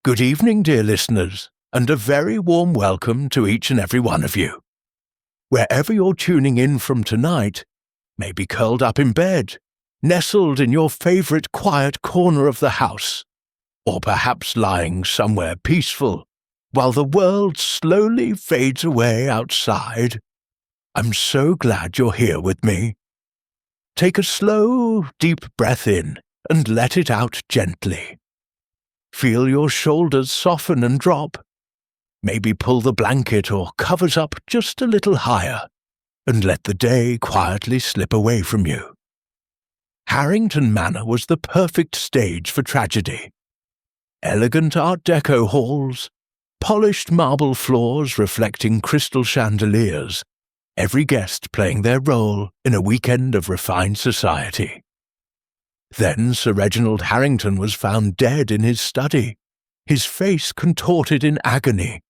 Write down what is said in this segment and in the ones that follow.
Good evening, dear listeners, and a very warm welcome to each and every one of you. Wherever you're tuning in from tonight, maybe curled up in bed, nestled in your favorite quiet corner of the house, or perhaps lying somewhere peaceful while the world slowly fades away outside, I'm so glad you're here with me. Take a slow, deep breath in and let it out gently. Feel your shoulders soften and drop. Maybe pull the blanket or covers up just a little higher and let the day quietly slip away from you. Harrington Manor was the perfect stage for tragedy. Elegant Art Deco halls, polished marble floors reflecting crystal chandeliers, every guest playing their role in a weekend of refined society. Then Sir Reginald Harrington was found dead in his study, his face contorted in agony,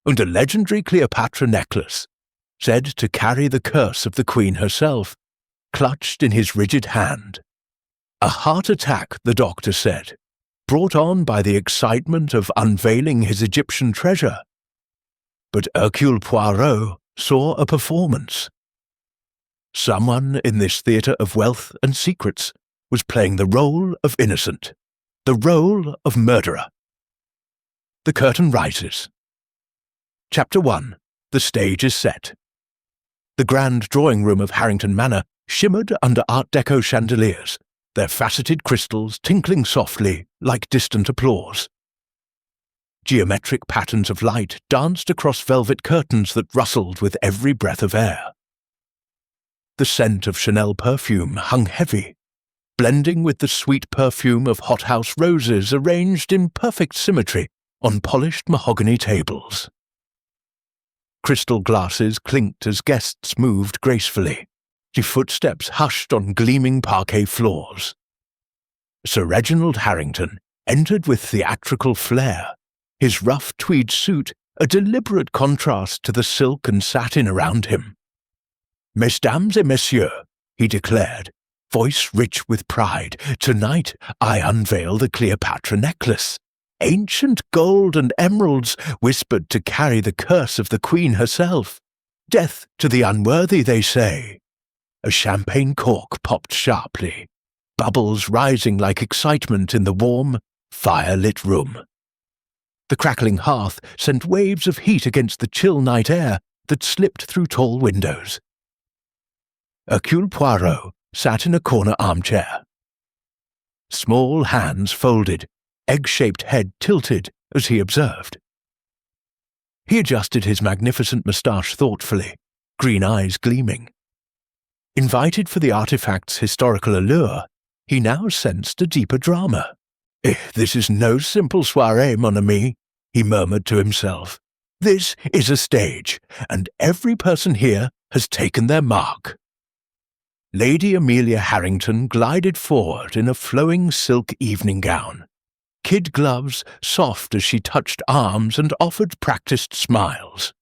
and a legendary Cleopatra necklace, said to carry the curse of the Queen herself, clutched in his rigid hand. A heart attack, the doctor said, brought on by the excitement of unveiling his Egyptian treasure. But Hercule Poirot saw a performance. Someone in this theatre of wealth and secrets was playing the role of innocent, the role of murderer. The curtain rises. Chapter 1. The stage is set. The grand drawing-room of Harrington Manor shimmered under Art Deco chandeliers, their faceted crystals tinkling softly like distant applause. Geometric patterns of light danced across velvet curtains that rustled with every breath of air. The scent of Chanel perfume hung heavy, blending with the sweet perfume of hothouse roses arranged in perfect symmetry on polished mahogany tables. Crystal glasses clinked as guests moved gracefully, the footsteps hushed on gleaming parquet floors. Sir Reginald Harrington entered with theatrical flair, his rough tweed suit a deliberate contrast to the silk and satin around him. "Mesdames et messieurs," he declared, voice rich with pride, "tonight I unveil the Cleopatra necklace. Ancient gold and emeralds whispered to carry the curse of the Queen herself. Death to the unworthy, they say." A champagne cork popped sharply, bubbles rising like excitement in the warm, fire-lit room. The crackling hearth sent waves of heat against the chill night air that slipped through tall windows. Hercule Poirot sat in a corner armchair. Small hands folded, egg-shaped head tilted as he observed. He adjusted his magnificent moustache thoughtfully, green eyes gleaming. Invited for the artifact's historical allure, he now sensed a deeper drama. This is no simple soirée, mon ami," he murmured to himself. "This is a stage, and every person here has taken their mark." Lady Amelia Harrington glided forward in a flowing silk evening gown, kid gloves soft as she touched arms and offered practiced smiles.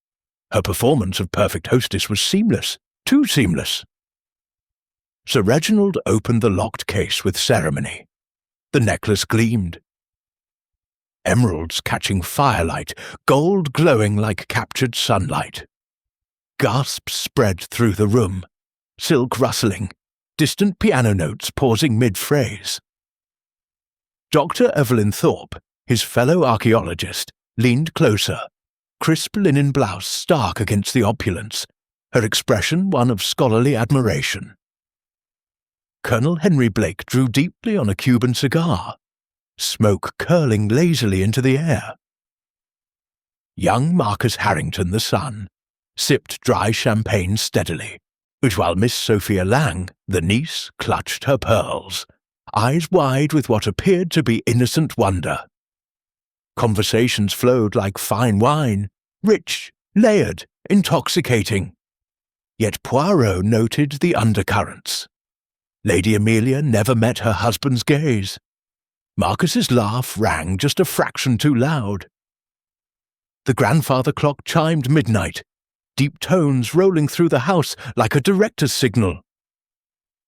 Her performance of perfect hostess was seamless, too seamless. Sir Reginald opened the locked case with ceremony. The necklace gleamed. Emeralds catching firelight, gold glowing like captured sunlight. Gasps spread through the room, silk rustling, distant piano notes pausing mid-phrase. Dr. Evelyn Thorpe, his fellow archaeologist, leaned closer, crisp linen blouse stark against the opulence, her expression one of scholarly admiration. Colonel Henry Blake drew deeply on a Cuban cigar, smoke curling lazily into the air. Young Marcus Harrington, the son, sipped dry champagne steadily, but while Miss Sophia Lang, the niece, clutched her pearls, eyes wide with what appeared to be innocent wonder. Conversations flowed like fine wine, rich, layered, intoxicating. Yet Poirot noted the undercurrents. Lady Amelia never met her husband's gaze. Marcus's laugh rang just a fraction too loud. The grandfather clock chimed midnight, deep tones rolling through the house like a director's signal.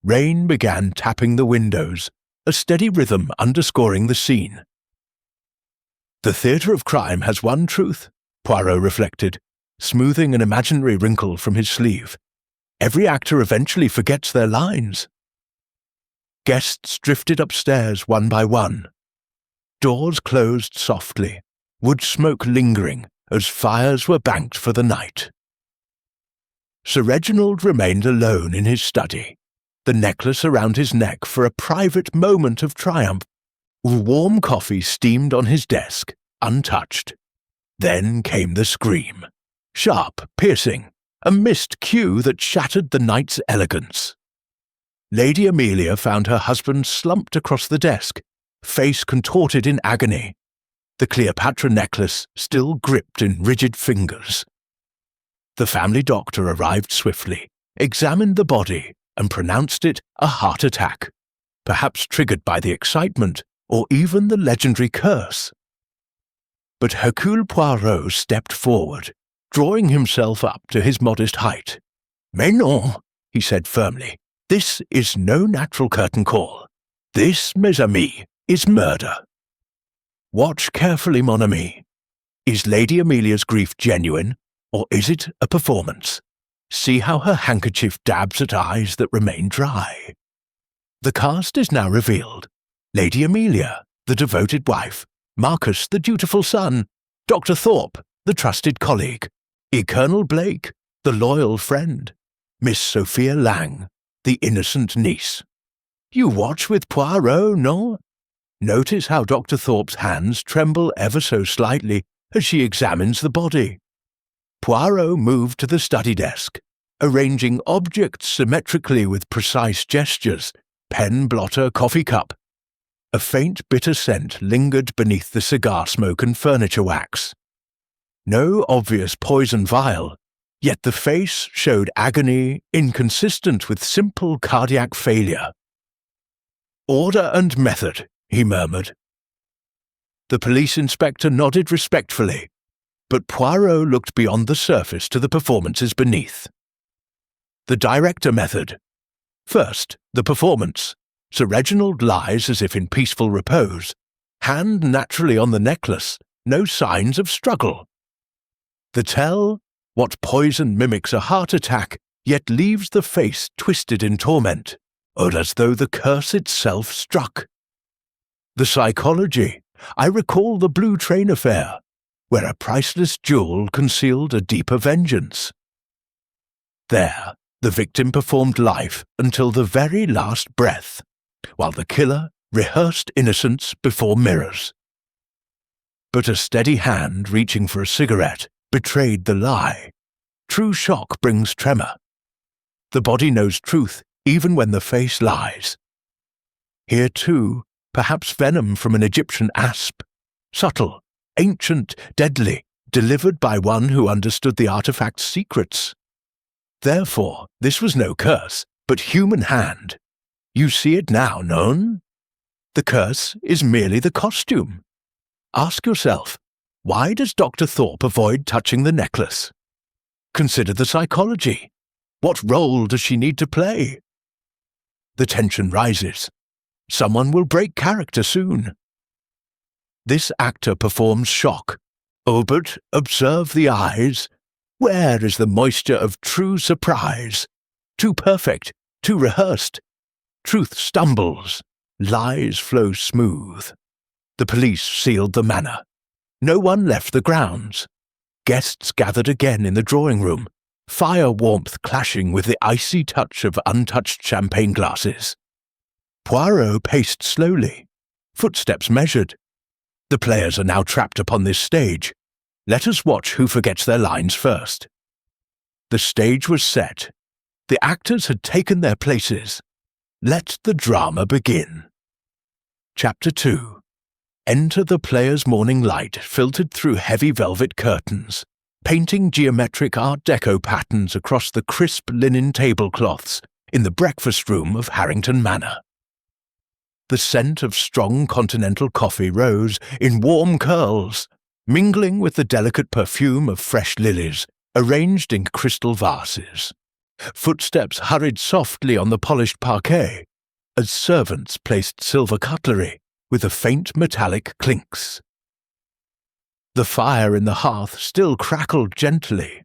Rain began tapping the windows, a steady rhythm underscoring the scene. The theatre of crime has one truth, Poirot reflected, smoothing an imaginary wrinkle from his sleeve. Every actor eventually forgets their lines. Guests drifted upstairs one by one. Doors closed softly, wood smoke lingering as fires were banked for the night. Sir Reginald remained alone in his study, the necklace around his neck for a private moment of triumph. Warm coffee steamed on his desk, untouched. Then came the scream, sharp, piercing, a missed cue that shattered the night's elegance. Lady Amelia found her husband slumped across the desk, face contorted in agony, the Cleopatra necklace still gripped in rigid fingers. The family doctor arrived swiftly, examined the body, and pronounced it a heart attack, perhaps triggered by the excitement or even the legendary curse. But Hercule Poirot stepped forward, drawing himself up to his modest height. "Mais non," he said firmly. "This is no natural curtain call. This, mes amis, is murder. Watch carefully, mon ami. Is Lady Amelia's grief genuine, or is it a performance? See how her handkerchief dabs at eyes that remain dry." The cast is now revealed. Lady Amelia, the devoted wife, Marcus, the dutiful son, Dr. Thorpe, the trusted colleague, Colonel Blake, the loyal friend, Miss Sophia Lang, the innocent niece. You watch with Poirot, no? Notice how Dr. Thorpe's hands tremble ever so slightly as she examines the body. Poirot moved to the study desk, arranging objects symmetrically with precise gestures, pen, blotter, coffee cup. A faint bitter scent lingered beneath the cigar smoke and furniture wax. No obvious poison vial, yet the face showed agony inconsistent with simple cardiac failure. "Order and method," he murmured. The police inspector nodded respectfully, but Poirot looked beyond the surface to the performances beneath. The director method. First, the performance. Sir Reginald lies as if in peaceful repose, hand naturally on the necklace, no signs of struggle. The tell, what poison mimics a heart attack, yet leaves the face twisted in torment, or as though the curse itself struck. The psychology. I recall the Blue Train affair, where a priceless jewel concealed a deeper vengeance. There, the victim performed life until the very last breath, while the killer rehearsed innocence before mirrors. But a steady hand reaching for a cigarette betrayed the lie. True shock brings tremor. The body knows truth even when the face lies. Here too, perhaps venom from an Egyptian asp, subtle, ancient, deadly, delivered by one who understood the artifact's secrets. Therefore, this was no curse, but human hand. You see it now, non? The curse is merely the costume. Ask yourself, why does Dr. Thorpe avoid touching the necklace? Consider the psychology. What role does she need to play? The tension rises. Someone will break character soon. This actor performs shock. Oh, but observe the eyes. Where is the moisture of true surprise? Too perfect, too rehearsed. Truth stumbles. Lies flow smooth. The police sealed the manor. No one left the grounds. Guests gathered again in the drawing room, fire warmth clashing with the icy touch of untouched champagne glasses. Poirot paced slowly, footsteps measured. The players are now trapped upon this stage. Let us watch who forgets their lines first. The stage was set. The actors had taken their places. Let the drama begin. Chapter 2. Enter the players' morning light filtered through heavy velvet curtains, painting geometric Art Deco patterns across the crisp linen tablecloths in the breakfast room of Harrington Manor. The scent of strong continental coffee rose in warm curls, mingling with the delicate perfume of fresh lilies arranged in crystal vases. Footsteps hurried softly on the polished parquet as servants placed silver cutlery with a faint metallic clinks. The fire in the hearth still crackled gently,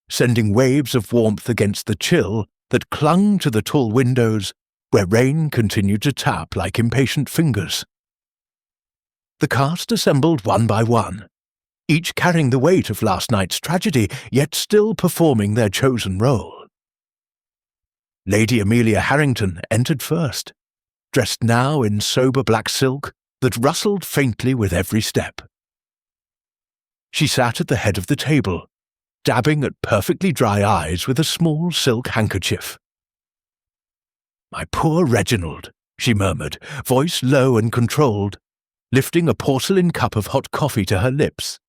sending waves of warmth against the chill that clung to the tall windows where rain continued to tap like impatient fingers. The cast assembled one by one, each carrying the weight of last night's tragedy, yet still performing their chosen role. Lady Amelia Harrington entered first, dressed now in sober black silk that rustled faintly with every step. She sat at the head of the table, dabbing at perfectly dry eyes with a small silk handkerchief. "My poor Reginald," she murmured, voice low and controlled, lifting a porcelain cup of hot coffee to her lips.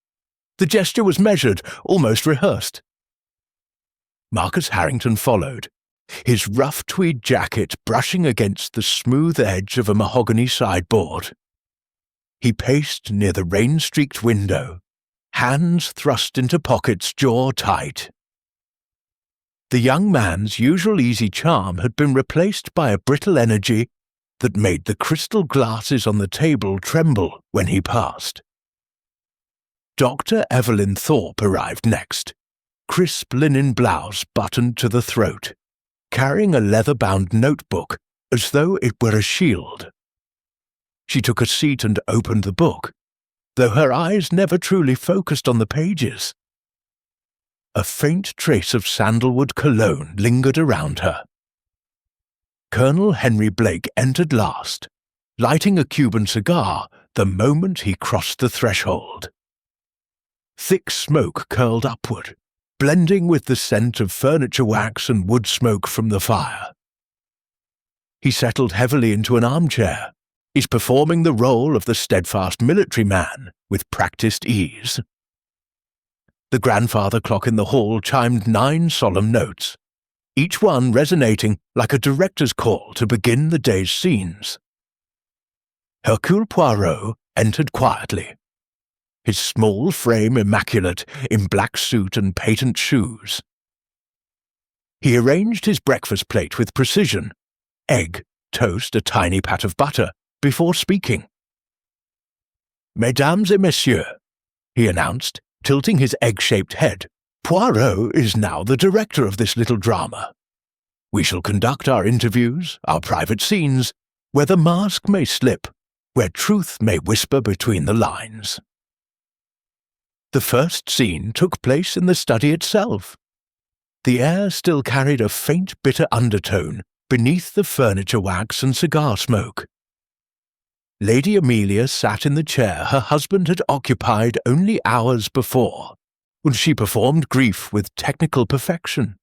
The gesture was measured, almost rehearsed. Marcus Harrington followed, his rough tweed jacket brushing against the smooth edge of a mahogany sideboard. He paced near the rain-streaked window, hands thrust into pockets jaw tight. The young man's usual easy charm had been replaced by a brittle energy that made the crystal glasses on the table tremble when he passed. Dr. Evelyn Thorpe arrived next, crisp linen blouse buttoned to the throat, carrying a leather-bound notebook as though it were a shield. She took a seat and opened the book, though her eyes never truly focused on the pages. A faint trace of sandalwood cologne lingered around her. Colonel Henry Blake entered last, lighting a Cuban cigar the moment he crossed the threshold. Thick smoke curled upward, blending with the scent of furniture wax and wood smoke from the fire. He settled heavily into an armchair, is performing the role of the steadfast military man with practiced ease. The grandfather clock in the hall chimed 9 solemn notes, each one resonating like a director's call to begin the day's scenes. Hercule Poirot entered quietly, his small frame immaculate in black suit and patent shoes. He arranged his breakfast plate with precision, egg, toast, a tiny pat of butter, before speaking. "Mesdames et messieurs," he announced, tilting his egg-shaped head, "Poirot is now the director of this little drama. We shall conduct our interviews, our private scenes, where the mask may slip, where truth may whisper between the lines." The first scene took place in the study itself. The air still carried a faint bitter undertone beneath the furniture wax and cigar smoke. Lady Amelia sat in the chair her husband had occupied only hours before, when she performed grief with technical perfection,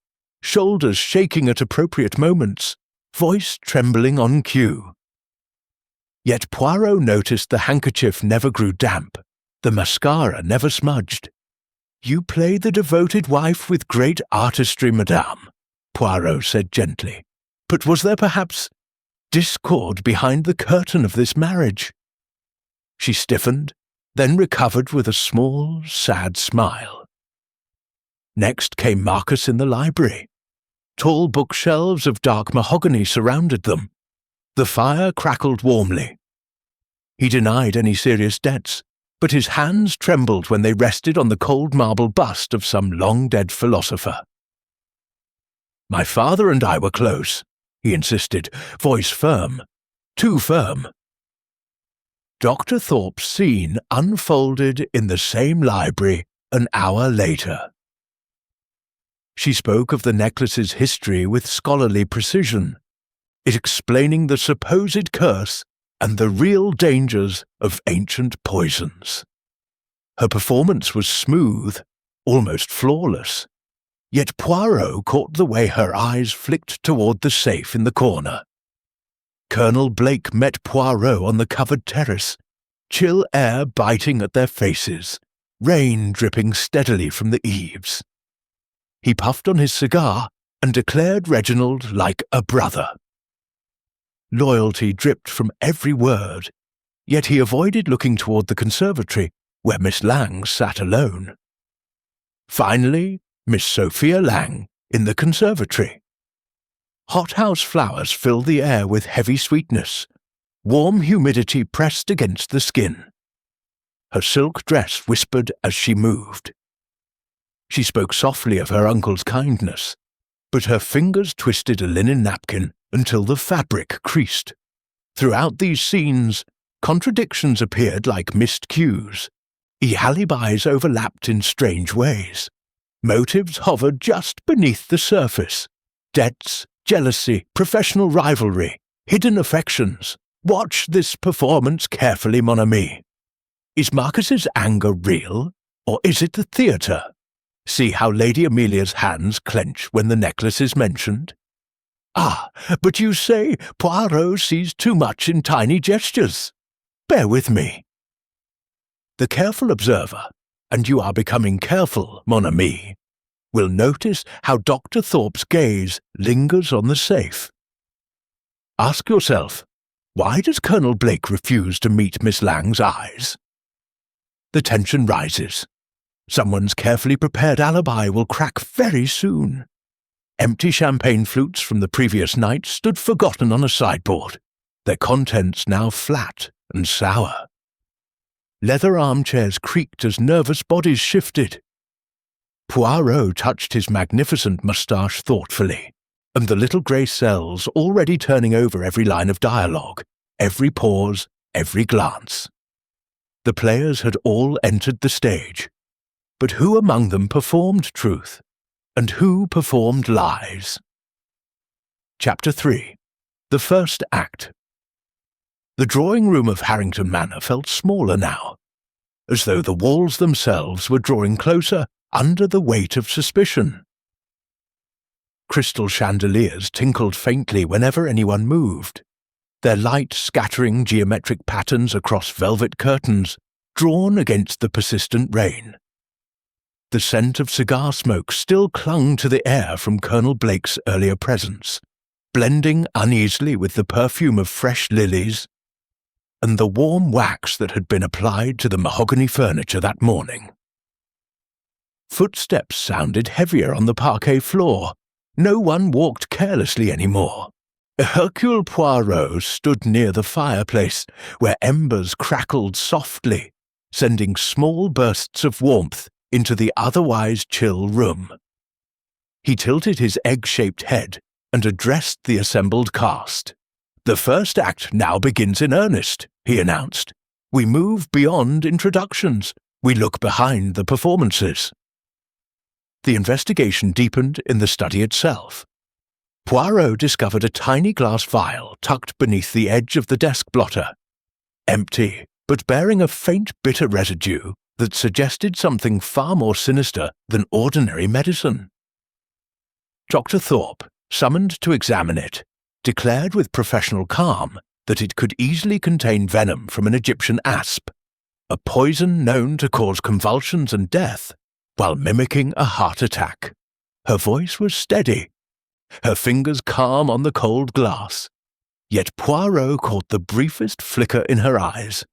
shoulders shaking at appropriate moments, voice trembling on cue. Yet Poirot noticed the handkerchief never grew damp, the mascara never smudged. "You play the devoted wife with great artistry, madame," Poirot said gently. "But was there perhaps discord behind the curtain of this marriage?" She stiffened, then recovered with a small, sad smile. Next came Marcus in the library. Tall bookshelves of dark mahogany surrounded them. The fire crackled warmly. He denied any serious debts, but his hands trembled when they rested on the cold marble bust of some long-dead philosopher. "My father and I were close," he insisted, voice firm, too firm. Dr. Thorpe's scene unfolded in the same library an hour later. She spoke of the necklace's history with scholarly precision, it explaining the supposed curse and the real dangers of ancient poisons. Her performance was smooth, almost flawless, yet Poirot caught the way her eyes flicked toward the safe in the corner. Colonel Blake met Poirot on the covered terrace, chill air biting at their faces, rain dripping steadily from the eaves. He puffed on his cigar and declared Reginald like a brother. Loyalty dripped from every word, yet he avoided looking toward the conservatory, where Miss Lang sat alone. Finally, Miss Sophia Lang in the conservatory. Hothouse flowers filled the air with heavy sweetness. Warm humidity pressed against the skin. Her silk dress whispered as she moved. She spoke softly of her uncle's kindness, but her fingers twisted a linen napkin until the fabric creased. Throughout these scenes, contradictions appeared like missed cues. Alibis overlapped in strange ways. Motives hovered just beneath the surface. Debts, jealousy, professional rivalry, hidden affections. Watch this performance carefully, mon ami. Is Marcus's anger real, or is it the theatre? See how Lady Amelia's hands clench when the necklace is mentioned? Ah, but you say Poirot sees too much in tiny gestures. Bear with me. The careful observer, and you are becoming careful, mon ami, will notice how Dr. Thorpe's gaze lingers on the safe. Ask yourself, why does Colonel Blake refuse to meet Miss Lang's eyes? The tension rises. Someone's carefully prepared alibi will crack very soon. Empty champagne flutes from the previous night stood forgotten on a sideboard, their contents now flat and sour. Leather armchairs creaked as nervous bodies shifted. Poirot touched his magnificent moustache thoughtfully, and the little grey cells already turning over every line of dialogue, every pause, every glance. The players had all entered the stage, but who among them performed truth, and who performed lies? Chapter 3. The First Act. The drawing-room of Harrington Manor felt smaller now, as though the walls themselves were drawing closer under the weight of suspicion. Crystal chandeliers tinkled faintly whenever anyone moved, their light scattering geometric patterns across velvet curtains drawn against the persistent rain. The scent of cigar smoke still clung to the air from Colonel Blake's earlier presence, blending uneasily with the perfume of fresh lilies and the warm wax that had been applied to the mahogany furniture that morning. Footsteps sounded heavier on the parquet floor. No one walked carelessly anymore. Hercule Poirot stood near the fireplace, where embers crackled softly, sending small bursts of warmth into the otherwise chill room. He tilted his egg-shaped head and addressed the assembled cast. "The first act now begins in earnest," he announced. "We move beyond introductions. We look behind the performances." The investigation deepened in the study itself. Poirot discovered a tiny glass vial tucked beneath the edge of the desk blotter, empty, but bearing a faint bitter residue that suggested something far more sinister than ordinary medicine. Dr. Thorpe, summoned to examine it, declared with professional calm that it could easily contain venom from an Egyptian asp, a poison known to cause convulsions and death while mimicking a heart attack. Her voice was steady, her fingers calm on the cold glass, yet Poirot caught the briefest flicker in her eyes.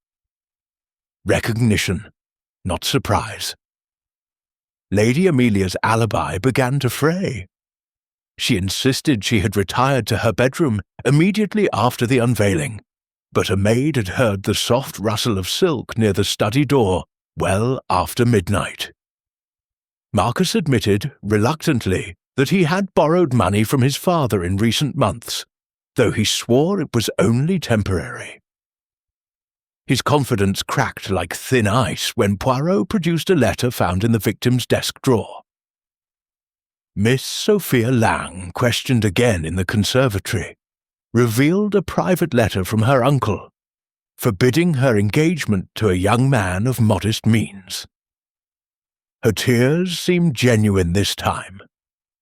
Recognition, not surprise. Lady Amelia's alibi began to fray. She insisted she had retired to her bedroom immediately after the unveiling, but a maid had heard the soft rustle of silk near the study door well after midnight. Marcus admitted, reluctantly, that he had borrowed money from his father in recent months, though he swore it was only temporary. His confidence cracked like thin ice when Poirot produced a letter found in the victim's desk drawer. Miss Sophia Lang, questioned again in the conservatory, revealed a private letter from her uncle, forbidding her engagement to a young man of modest means. Her tears seemed genuine this time,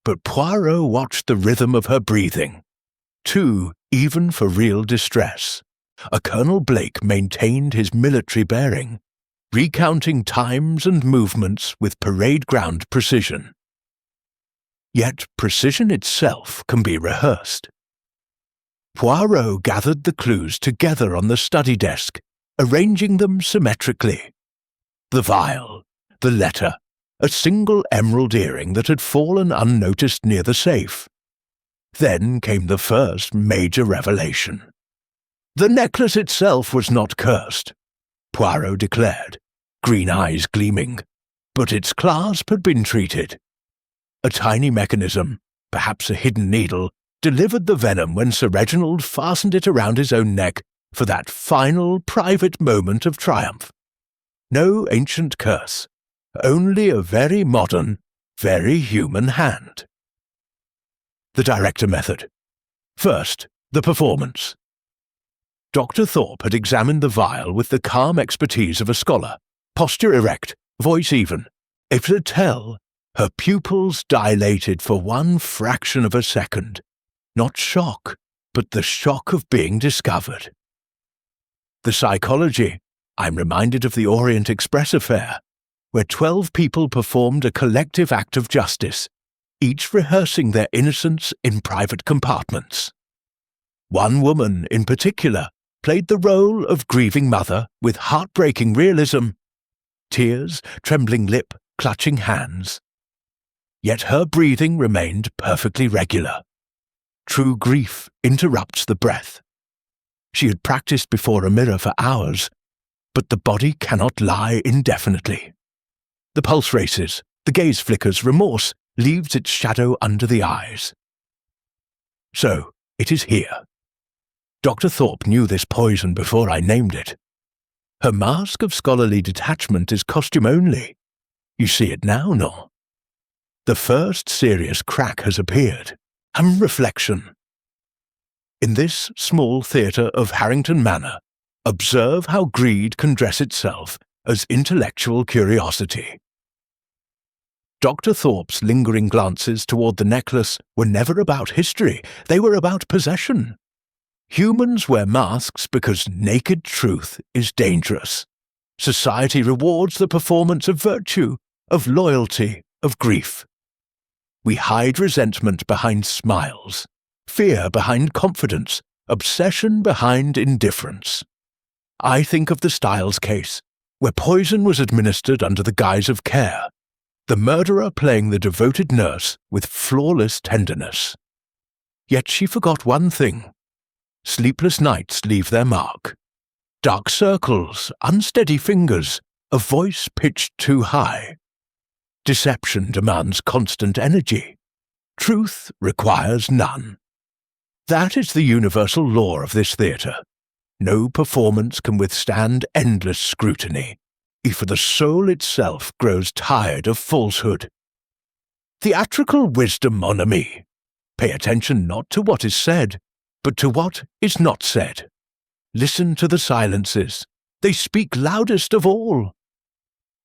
but Poirot watched the rhythm of her breathing. Too even for real distress, a Colonel Blake maintained his military bearing, recounting times and movements with parade-ground precision. Yet precision itself can be rehearsed. Poirot gathered the clues together on the study desk, arranging them symmetrically. The vial, the letter, a single emerald earring that had fallen unnoticed near the safe. Then came the first major revelation. The necklace itself was not cursed, Poirot declared. green eyes gleaming, but its clasp had been treated. A tiny mechanism, perhaps a hidden needle, delivered the venom when Sir Reginald fastened it around his own neck for that final private moment of triumph. No ancient curse, only a very modern, very human hand. The director method. First, the performance. Dr. Thorpe had examined the vial with the calm expertise of a scholar, posture erect, voice even. If to tell, her pupils dilated for one fraction of a second. Not shock, but the shock of being discovered. The psychology. I'm reminded of the Orient Express affair, where 12 people performed a collective act of justice, each rehearsing their innocence in private compartments. One woman, in particular, played the role of grieving mother with heartbreaking realism. Tears, trembling lip, clutching hands. Yet her breathing remained perfectly regular. True grief interrupts the breath. She had practiced before a mirror for hours, but the body cannot lie indefinitely. The pulse races, the gaze flickers, remorse leaves its shadow under the eyes. So, it is here. Dr. Thorpe knew this poison before I named it. Her mask of scholarly detachment is costume only. You see it now, no? The first serious crack has appeared. Reflection. In this small theatre of Harrington Manor, observe how greed can dress itself as intellectual curiosity. Dr. Thorpe's lingering glances toward the necklace were never about history, they were about possession. Humans wear masks because naked truth is dangerous. Society rewards the performance of virtue, of loyalty, of grief. We hide resentment behind smiles, fear behind confidence, obsession behind indifference. I think of the Styles case, where poison was administered under the guise of care, the murderer playing the devoted nurse with flawless tenderness. Yet she forgot one thing. Sleepless nights leave their mark. Dark circles, unsteady fingers, a voice pitched too high. Deception demands constant energy. Truth requires none. That is the universal law of this theatre. No performance can withstand endless scrutiny, if the soul itself grows tired of falsehood. Theatrical wisdom, mon ami. Pay attention not to what is said, but to what is not said. Listen to the silences. They speak loudest of all.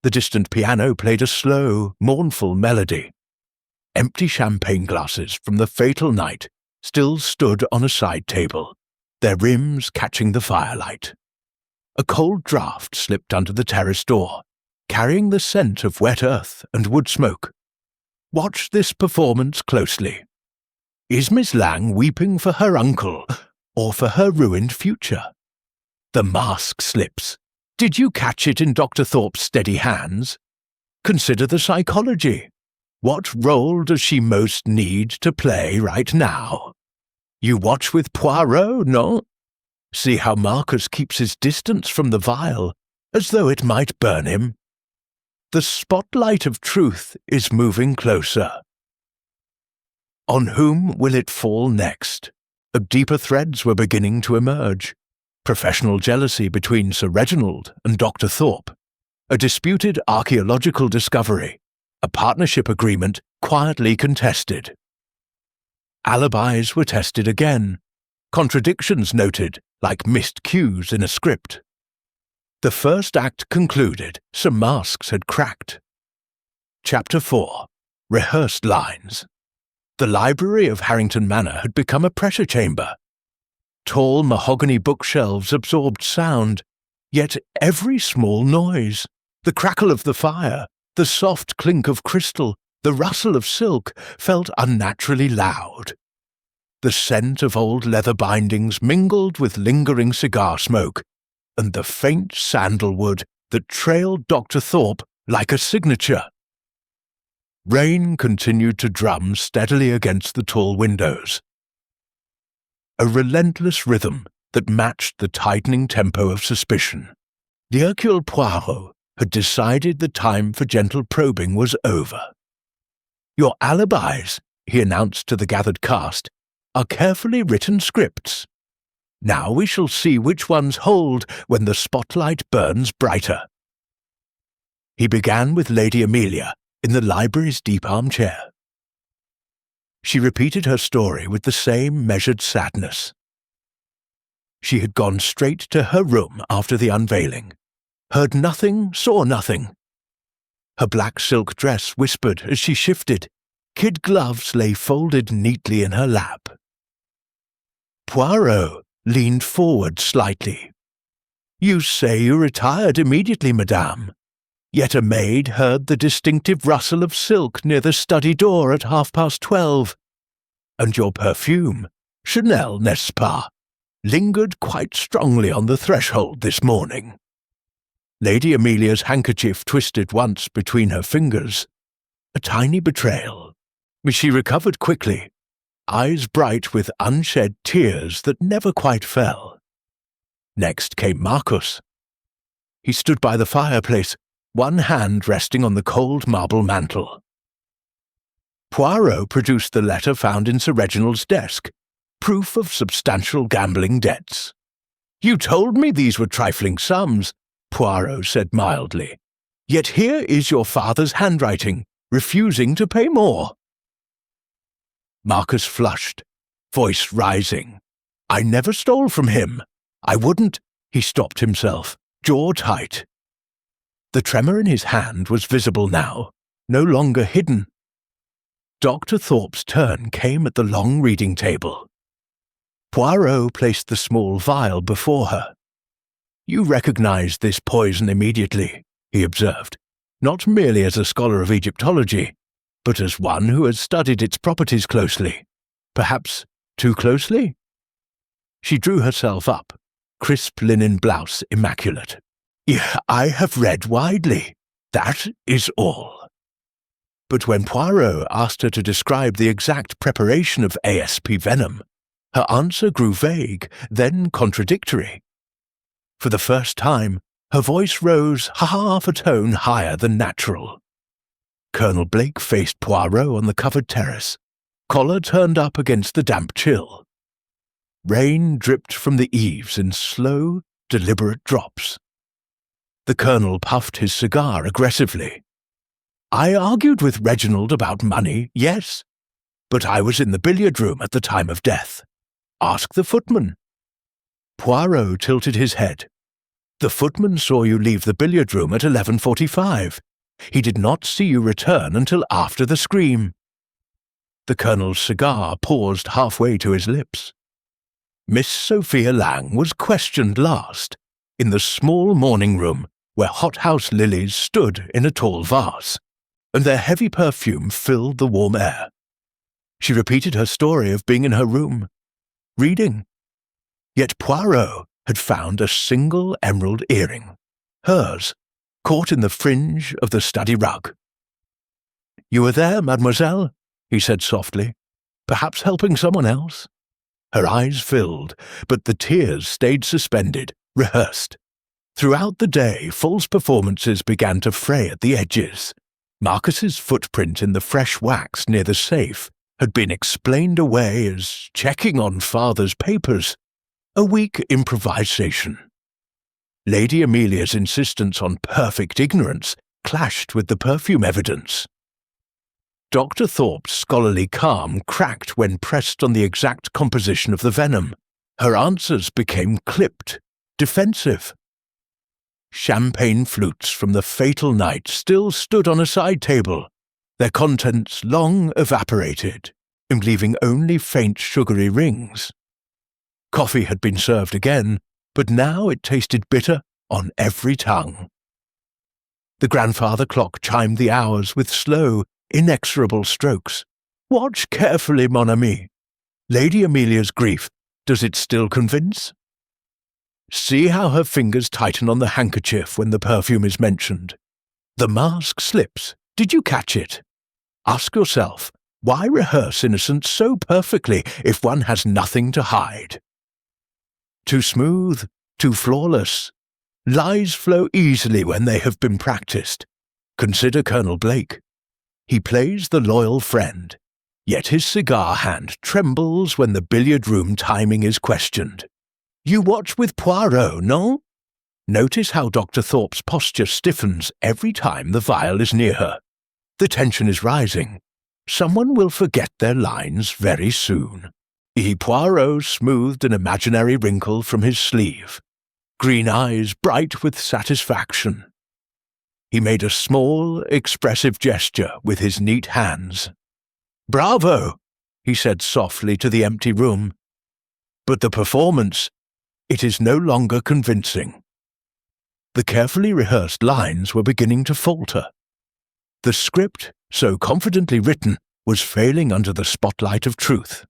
The distant piano played a slow, mournful melody. Empty champagne glasses from the fatal night still stood on a side table, their rims catching the firelight. A cold draught slipped under the terrace door, carrying the scent of wet earth and wood smoke. Watch this performance closely. Is Miss Lang weeping for her uncle, or for her ruined future? The mask slips. Did you catch it in Dr. Thorpe's steady hands? Consider the psychology. What role does she most need to play right now? You watch with Poirot, no? See how Marcus keeps his distance from the vial, as though it might burn him. The spotlight of truth is moving closer. On whom will it fall next? Deeper threads were beginning to emerge. Professional jealousy between Sir Reginald and Dr. Thorpe, a disputed archaeological discovery, a partnership agreement quietly contested. Alibis were tested again, contradictions noted like missed cues in a script. The first act concluded, some masks had cracked. Chapter 4. Rehearsed lines. The library of Harrington Manor had become a pressure chamber. Tall mahogany bookshelves absorbed sound, yet every small noise, the crackle of the fire, the soft clink of crystal, the rustle of silk, felt unnaturally loud. The scent of old leather bindings mingled with lingering cigar smoke, and the faint sandalwood that trailed Dr. Thorpe like a signature. Rain continued to drum steadily against the tall windows. A relentless rhythm that matched the tightening tempo of suspicion. The Hercule Poirot had decided the time for gentle probing was over. "Your alibis," he announced to the gathered cast, "are carefully written scripts. Now we shall see which ones hold when the spotlight burns brighter." He began with Lady Amelia in the library's deep armchair. She repeated her story with the same measured sadness. She had gone straight to her room after the unveiling, heard nothing, saw nothing. Her black silk dress whispered as she shifted. Kid gloves lay folded neatly in her lap. Poirot leaned forward slightly. "You say you retired immediately, madame. Yet a maid heard the distinctive rustle of silk near the study door at 12:30. And your perfume, Chanel, n'est-ce pas, lingered quite strongly on the threshold this morning." Lady Amelia's handkerchief twisted once between her fingers. A tiny betrayal. She recovered quickly, eyes bright with unshed tears that never quite fell. Next came Marcus. He stood by the fireplace, one hand resting on the cold marble mantel. Poirot produced the letter found in Sir Reginald's desk, proof of substantial gambling debts. "You told me these were trifling sums," Poirot said mildly. "Yet here is your father's handwriting, refusing to pay more." Marcus flushed, voice rising. "I never stole from him. I wouldn't—" He stopped himself, jaw tight. The tremor in his hand was visible now, no longer hidden. Dr. Thorpe's turn came at the long reading table. Poirot placed the small vial before her. "You recognized this poison immediately," he observed, "not merely as a scholar of Egyptology, but as one who has studied its properties closely. Perhaps too closely?" She drew herself up, crisp linen blouse immaculate. "Yeah, I have read widely. That is all." But when Poirot asked her to describe the exact preparation of ASP venom, her answer grew vague, then contradictory. For the first time, her voice rose half a tone higher than natural. Colonel Blake faced Poirot on the covered terrace, collar turned up against the damp chill. Rain dripped from the eaves in slow, deliberate drops. The colonel puffed his cigar aggressively. "I argued with Reginald about money, yes, but I was in the billiard room at the time of death. Ask the footman." Poirot tilted his head. "The footman saw you leave the billiard room at 11:45. He did not see you return until after the scream." The colonel's cigar paused halfway to his lips. Miss Sophia Lang was questioned last, in the small morning room where hothouse lilies stood in a tall vase, and their heavy perfume filled the warm air. She repeated her story of being in her room, reading. Yet Poirot had found a single emerald earring, hers, caught in the fringe of the study rug. "You were there, mademoiselle," he said softly, "perhaps helping someone else?" Her eyes filled, but the tears stayed suspended, rehearsed. Throughout the day, false performances began to fray at the edges. Marcus's footprint in the fresh wax near the safe had been explained away as checking on father's papers, a weak improvisation. Lady Amelia's insistence on perfect ignorance clashed with the perfume evidence. Dr. Thorpe's scholarly calm cracked when pressed on the exact composition of the venom. Her answers became clipped, defensive. Champagne flutes from the fatal night still stood on a side table, their contents long evaporated, and leaving only faint sugary rings. Coffee had been served again, but now it tasted bitter on every tongue. The grandfather clock chimed the hours with slow, inexorable strokes. "Watch carefully, mon ami. Lady Amelia's grief, does it still convince? See how her fingers tighten on the handkerchief when the perfume is mentioned. The mask slips. Did you catch it? Ask yourself, why rehearse innocence so perfectly if one has nothing to hide? Too smooth, too flawless, Lies flow easily when they have been practiced. Consider Colonel Blake. He plays the loyal friend, yet his cigar hand trembles when the billiard room timing is questioned. You watch with Poirot, no? Notice how Dr. Thorpe's posture stiffens every time the vial is near her. The tension is rising. Someone will forget their lines very soon. Poirot smoothed an imaginary wrinkle from his sleeve, green eyes bright with satisfaction. He made a small, expressive gesture with his neat hands. "Bravo!" he said softly to the empty room. "But the performance, it is no longer convincing." The carefully rehearsed lines were beginning to falter. The script, so confidently written, was failing under the spotlight of truth.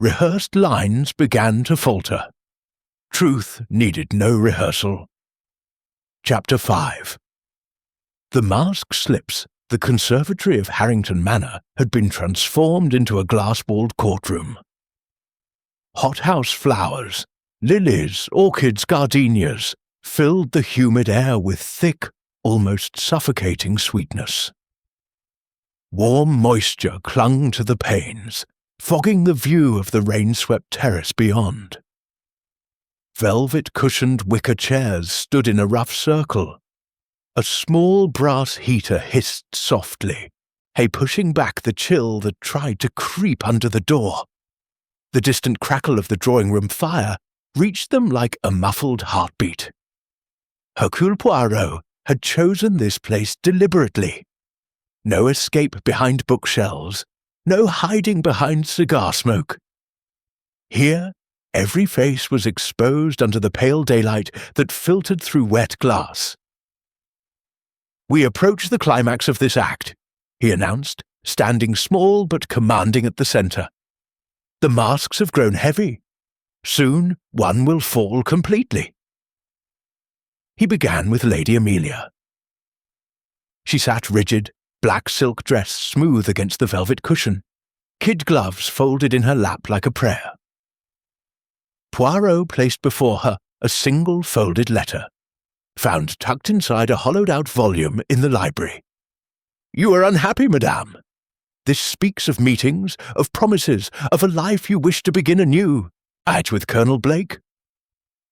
Rehearsed lines began to falter. Truth needed no rehearsal. Chapter 5. The mask slips. The conservatory of Harrington Manor had been transformed into a glass-walled courtroom. Hothouse flowers, lilies, orchids, gardenias, filled the humid air with thick, almost suffocating sweetness. Warm moisture clung to the panes, fogging the view of the rain-swept terrace beyond. Velvet-cushioned wicker chairs stood in a rough circle. A small brass heater hissed softly, pushing back the chill that tried to creep under the door. The distant crackle of the drawing-room fire reached them like a muffled heartbeat. Hercule Poirot had chosen this place deliberately. No escape behind bookshelves, no hiding behind cigar smoke. Here, every face was exposed under the pale daylight that filtered through wet glass. "We approach the climax of this act," he announced, standing small but commanding at the center. "The masks have grown heavy. Soon one will fall completely." He began with Lady Amelia. She sat rigid, black silk dress smooth against the velvet cushion, kid gloves folded in her lap like a prayer. Poirot placed before her a single folded letter, found tucked inside a hollowed-out volume in the library. "You are unhappy, madame. This speaks of meetings, of promises, of a life you wish to begin anew, at with Colonel Blake."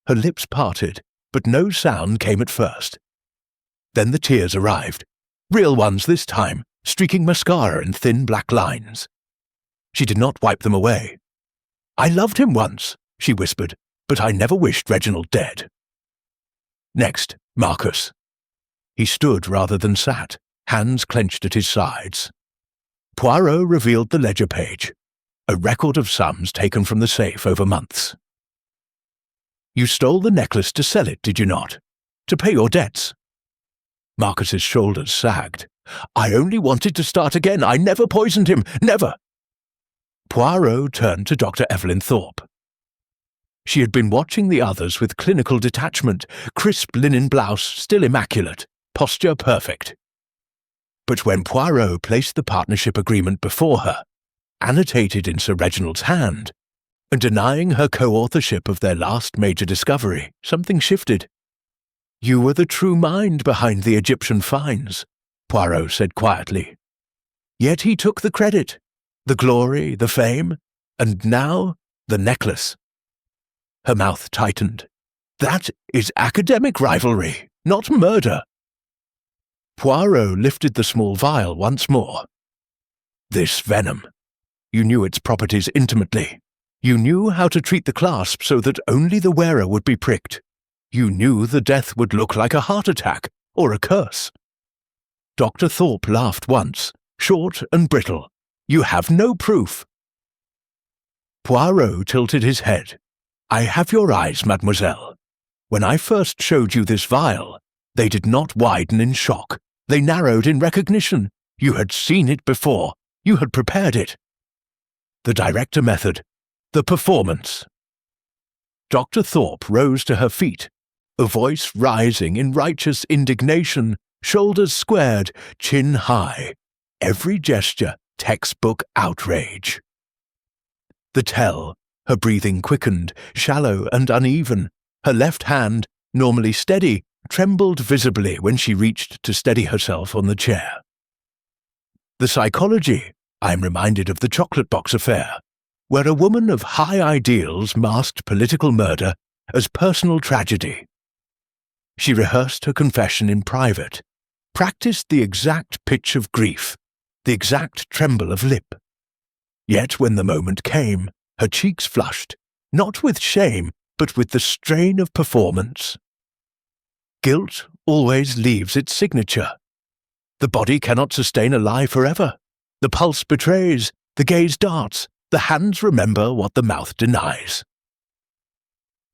Her lips parted, but no sound came at first. Then the tears arrived, real ones this time, streaking mascara in thin black lines. She did not wipe them away. "I loved him once," she whispered, "but I never wished Reginald dead." Next, Marcus. He stood rather than sat, hands clenched at his sides. Poirot revealed the ledger page, a record of sums taken from the safe over months. "You stole the necklace to sell it, did you not? To pay your debts?" Marcus's shoulders sagged. "I only wanted to start again. I never poisoned him. Never." Poirot turned to Dr. Evelyn Thorpe. She had been watching the others with clinical detachment, crisp linen blouse still immaculate, posture perfect. But when Poirot placed the partnership agreement before her, annotated in Sir Reginald's hand, and denying her co-authorship of their last major discovery, something shifted. "You were the true mind behind the Egyptian finds," Poirot said quietly. "Yet he took the credit, the glory, the fame, and now the necklace." Her mouth tightened. "That is academic rivalry, not murder." Poirot lifted the small vial once more. "This venom. You knew its properties intimately. You knew how to treat the clasp so that only the wearer would be pricked. You knew the death would look like a heart attack or a curse." Dr. Thorpe laughed once, short and brittle. "You have no proof." Poirot tilted his head. "I have your eyes, mademoiselle. When I first showed you this vial, they did not widen in shock. They narrowed in recognition. You had seen it before. You had prepared it. The director method. The performance." Dr. Thorpe rose to her feet, a voice rising in righteous indignation, shoulders squared, chin high, every gesture textbook outrage. The tell, her breathing quickened, shallow and uneven, her left hand, normally steady, trembled visibly when she reached to steady herself on the chair. The psychology, I'm reminded of the chocolate box affair, where a woman of high ideals masked political murder as personal tragedy. She rehearsed her confession in private, practiced the exact pitch of grief, the exact tremble of lip. Yet when the moment came, her cheeks flushed, not with shame, but with the strain of performance. Guilt always leaves its signature. The body cannot sustain a lie forever. The pulse betrays, the gaze darts, the hands remember what the mouth denies.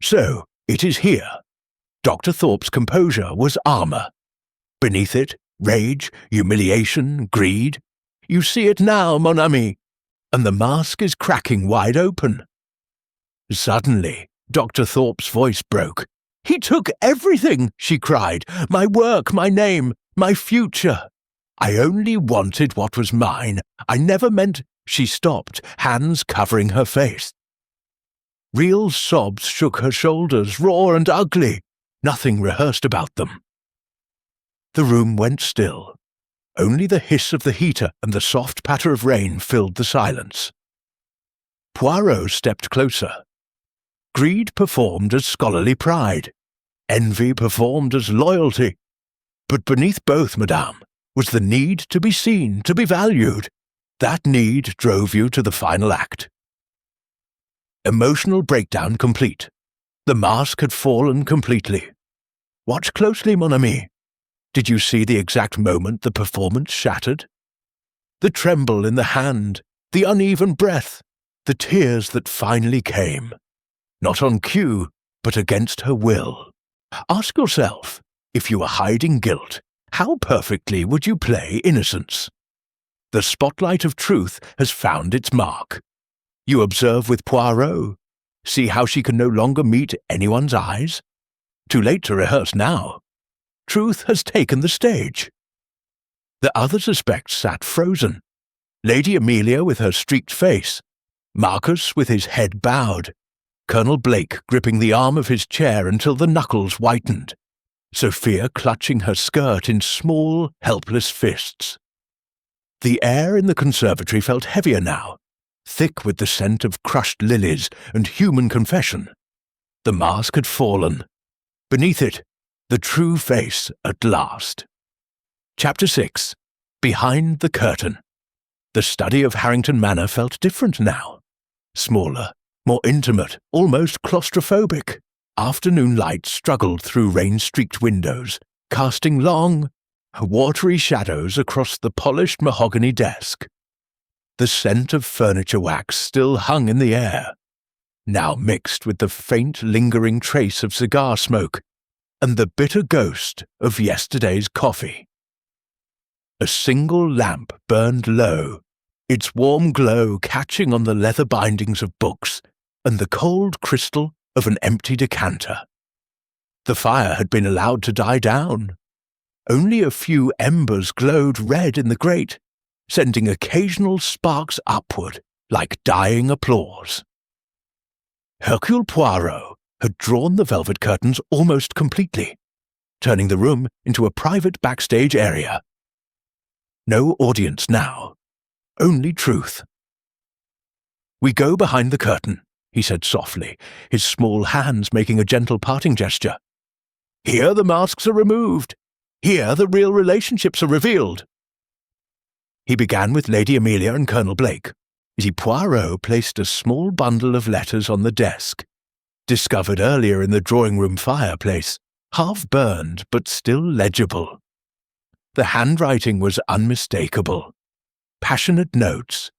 So, it is here. Dr. Thorpe's composure was armor. Beneath it, rage, humiliation, greed. You see it now, mon ami, and the mask is cracking wide open. Suddenly, Dr. Thorpe's voice broke. "He took everything," she cried. "My work, my name, my future. I only wanted what was mine. I never meant—" She stopped, hands covering her face. Real sobs shook her shoulders, raw and ugly. Nothing rehearsed about them. The room went still. Only the hiss of the heater and the soft patter of rain filled the silence. Poirot stepped closer. Greed performed as scholarly pride. Envy performed as loyalty. But beneath both, madame, was the need to be seen, to be valued. That need drove you to the final act. Emotional breakdown complete. The mask had fallen completely. Watch closely, mon ami. Did you see the exact moment the performance shattered? The tremble in the hand, the uneven breath, the tears that finally came. Not on cue, but against her will. Ask yourself, if you were hiding guilt, how perfectly would you play innocence? The spotlight of truth has found its mark. You observe with Poirot. See how she can no longer meet anyone's eyes? Too late to rehearse now. Truth has taken the stage. The other suspects sat frozen. Lady Amelia with her streaked face, Marcus with his head bowed, Colonel Blake gripping the arm of his chair until the knuckles whitened, Sophia clutching her skirt in small, helpless fists. The air in the conservatory felt heavier now, thick with the scent of crushed lilies and human confession. The mask had fallen. Beneath it, the true face at last. Chapter 6. Behind the Curtain. The study of Harrington Manor felt different now. Smaller, more intimate, almost claustrophobic. Afternoon light struggled through rain-streaked windows, casting long, watery shadows across the polished mahogany desk. The scent of furniture wax still hung in the air, now mixed with the faint lingering trace of cigar smoke and the bitter ghost of yesterday's coffee. A single lamp burned low, its warm glow catching on the leather bindings of books and the cold crystal of an empty decanter. The fire had been allowed to die down. Only a few embers glowed red in the grate, sending occasional sparks upward like dying applause. Hercule Poirot had drawn the velvet curtains almost completely, turning the room into a private backstage area. No audience now, only truth. "We go behind the curtain," he said softly, his small hands making a gentle parting gesture. "Here the masks are removed. Here the real relationships are revealed." He began with Lady Amelia and Colonel Blake. Poirot placed a small bundle of letters on the desk, discovered earlier in the drawing-room fireplace, half burned but still legible. The handwriting was unmistakable. Passionate notes,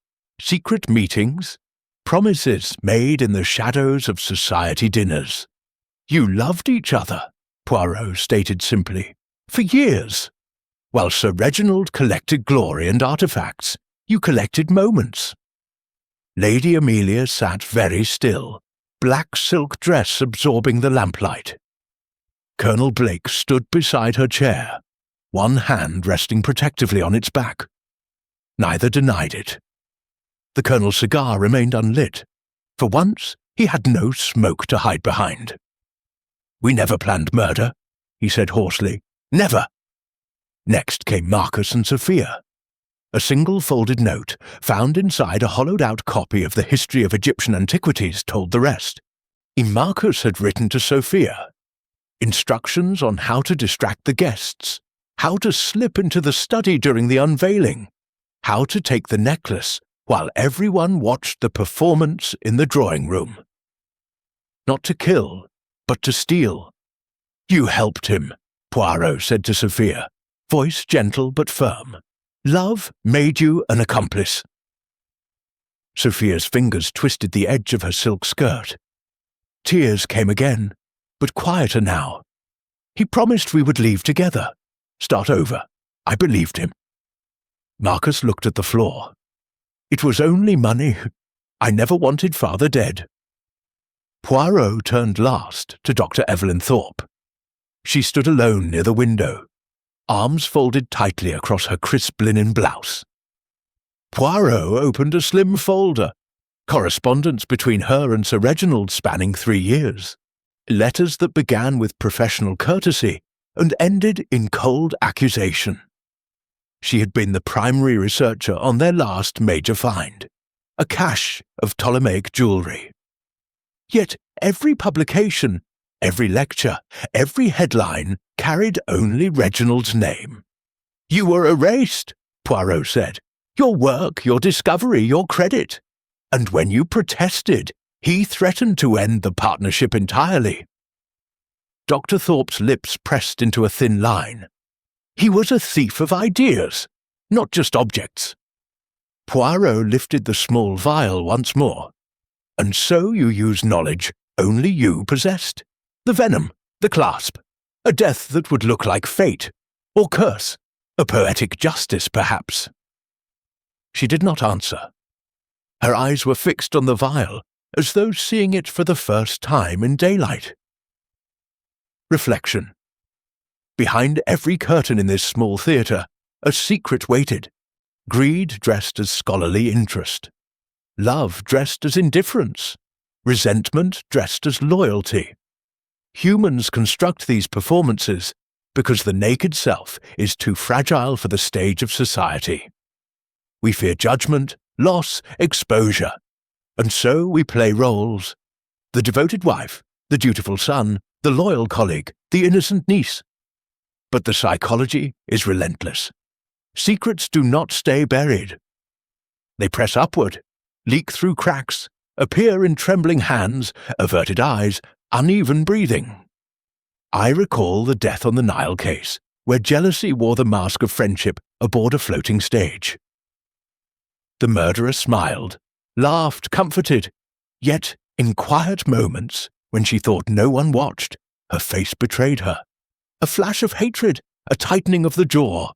secret meetings, promises made in the shadows of society dinners. "You loved each other," Poirot stated simply, "for years. While Sir Reginald collected glory and artifacts, you collected moments." Lady Amelia sat very still, black silk dress absorbing the lamplight. Colonel Blake stood beside her chair, one hand resting protectively on its back. Neither denied it. The Colonel's cigar remained unlit. For once, he had no smoke to hide behind. We never planned murder, he said hoarsely. Never. Next came Marcus and Sophia. A single folded note, found inside a hollowed-out copy of the History of Egyptian Antiquities, told the rest. Marcus had written to Sophia. Instructions on how to distract the guests, how to slip into the study during the unveiling, how to take the necklace while everyone watched the performance in the drawing room. Not to kill, but to steal. You helped him, Poirot said to Sophia, voice gentle but firm. Love made you an accomplice. Sophia's fingers twisted the edge of her silk skirt. Tears came again, but quieter now. He promised we would leave together. Start over. I believed him. Marcus looked at the floor. It was only money. I never wanted father dead. Poirot turned last to Dr. Evelyn Thorpe. She stood alone near the window, arms folded tightly across her crisp linen blouse. Poirot opened a slim folder, correspondence between her and Sir Reginald spanning 3 years, letters that began with professional courtesy and ended in cold accusation. She had been the primary researcher on their last major find, a cache of Ptolemaic jewellery. Yet every publication, every lecture, every headline carried only Reginald's name. You were erased, Poirot said. Your work, your discovery, your credit. And when you protested, he threatened to end the partnership entirely. Dr. Thorpe's lips pressed into a thin line. He was a thief of ideas, not just objects. Poirot lifted the small vial once more. And so you use knowledge only you possessed. The venom, the clasp, a death that would look like fate, or curse, a poetic justice perhaps. She did not answer. Her eyes were fixed on the vial, as though seeing it for the first time in daylight. Reflection. Behind every curtain in this small theatre, a secret waited. Greed dressed as scholarly interest. Love dressed as indifference. Resentment dressed as loyalty. Humans construct these performances because the naked self is too fragile for the stage of society. We fear judgment, loss, exposure, and so we play roles. The devoted wife, the dutiful son, the loyal colleague, the innocent niece. But the psychology is relentless. Secrets do not stay buried. They press upward, leak through cracks, appear in trembling hands, averted eyes, uneven breathing. I recall the Death on the Nile case, where jealousy wore the mask of friendship aboard a floating stage. The murderer smiled, laughed, comforted, yet in quiet moments, when she thought no one watched, her face betrayed her. A flash of hatred, a tightening of the jaw.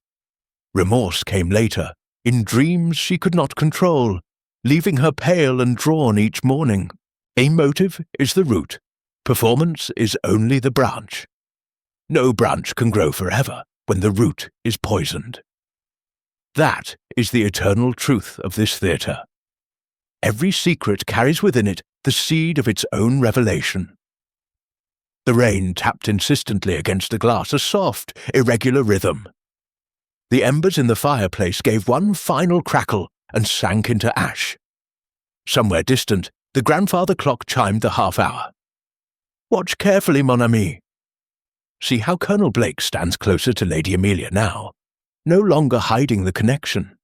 Remorse came later, in dreams she could not control, leaving her pale and drawn each morning. A motive is the root. Performance is only the branch. No branch can grow forever when the root is poisoned. That is the eternal truth of this theatre. Every secret carries within it the seed of its own revelation. The rain tapped insistently against the glass, a soft, irregular rhythm. The embers in the fireplace gave one final crackle and sank into ash. Somewhere distant, the grandfather clock chimed the half-hour. Watch carefully, mon ami. See how Colonel Blake stands closer to Lady Amelia now, no longer hiding the connection.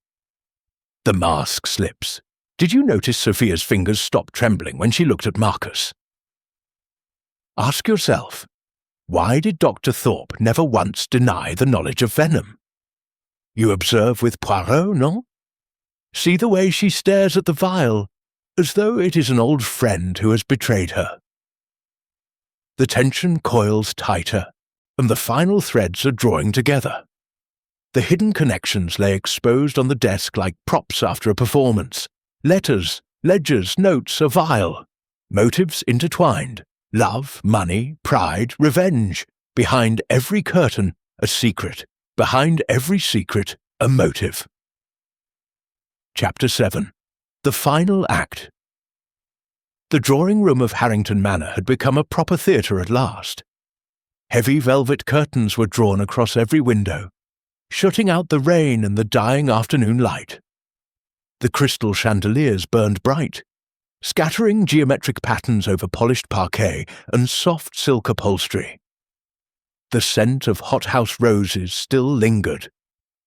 The mask slips. Did you notice Sophia's fingers stop trembling when she looked at Marcus? Ask yourself, why did Dr. Thorpe never once deny the knowledge of venom? You observe with Poirot, no? See the way she stares at the vial, as though it is an old friend who has betrayed her. The tension coils tighter, and the final threads are drawing together. The hidden connections lay exposed on the desk like props after a performance. Letters, ledgers, notes, a vial. Motives intertwined. Love, money, pride, revenge. Behind every curtain, a secret. Behind every secret, a motive. Chapter 7. The Final Act. The drawing-room of Harrington Manor had become a proper theatre at last. Heavy velvet curtains were drawn across every window, shutting out the rain and the dying afternoon light. The crystal chandeliers burned bright, scattering geometric patterns over polished parquet and soft silk upholstery. The scent of hothouse roses still lingered,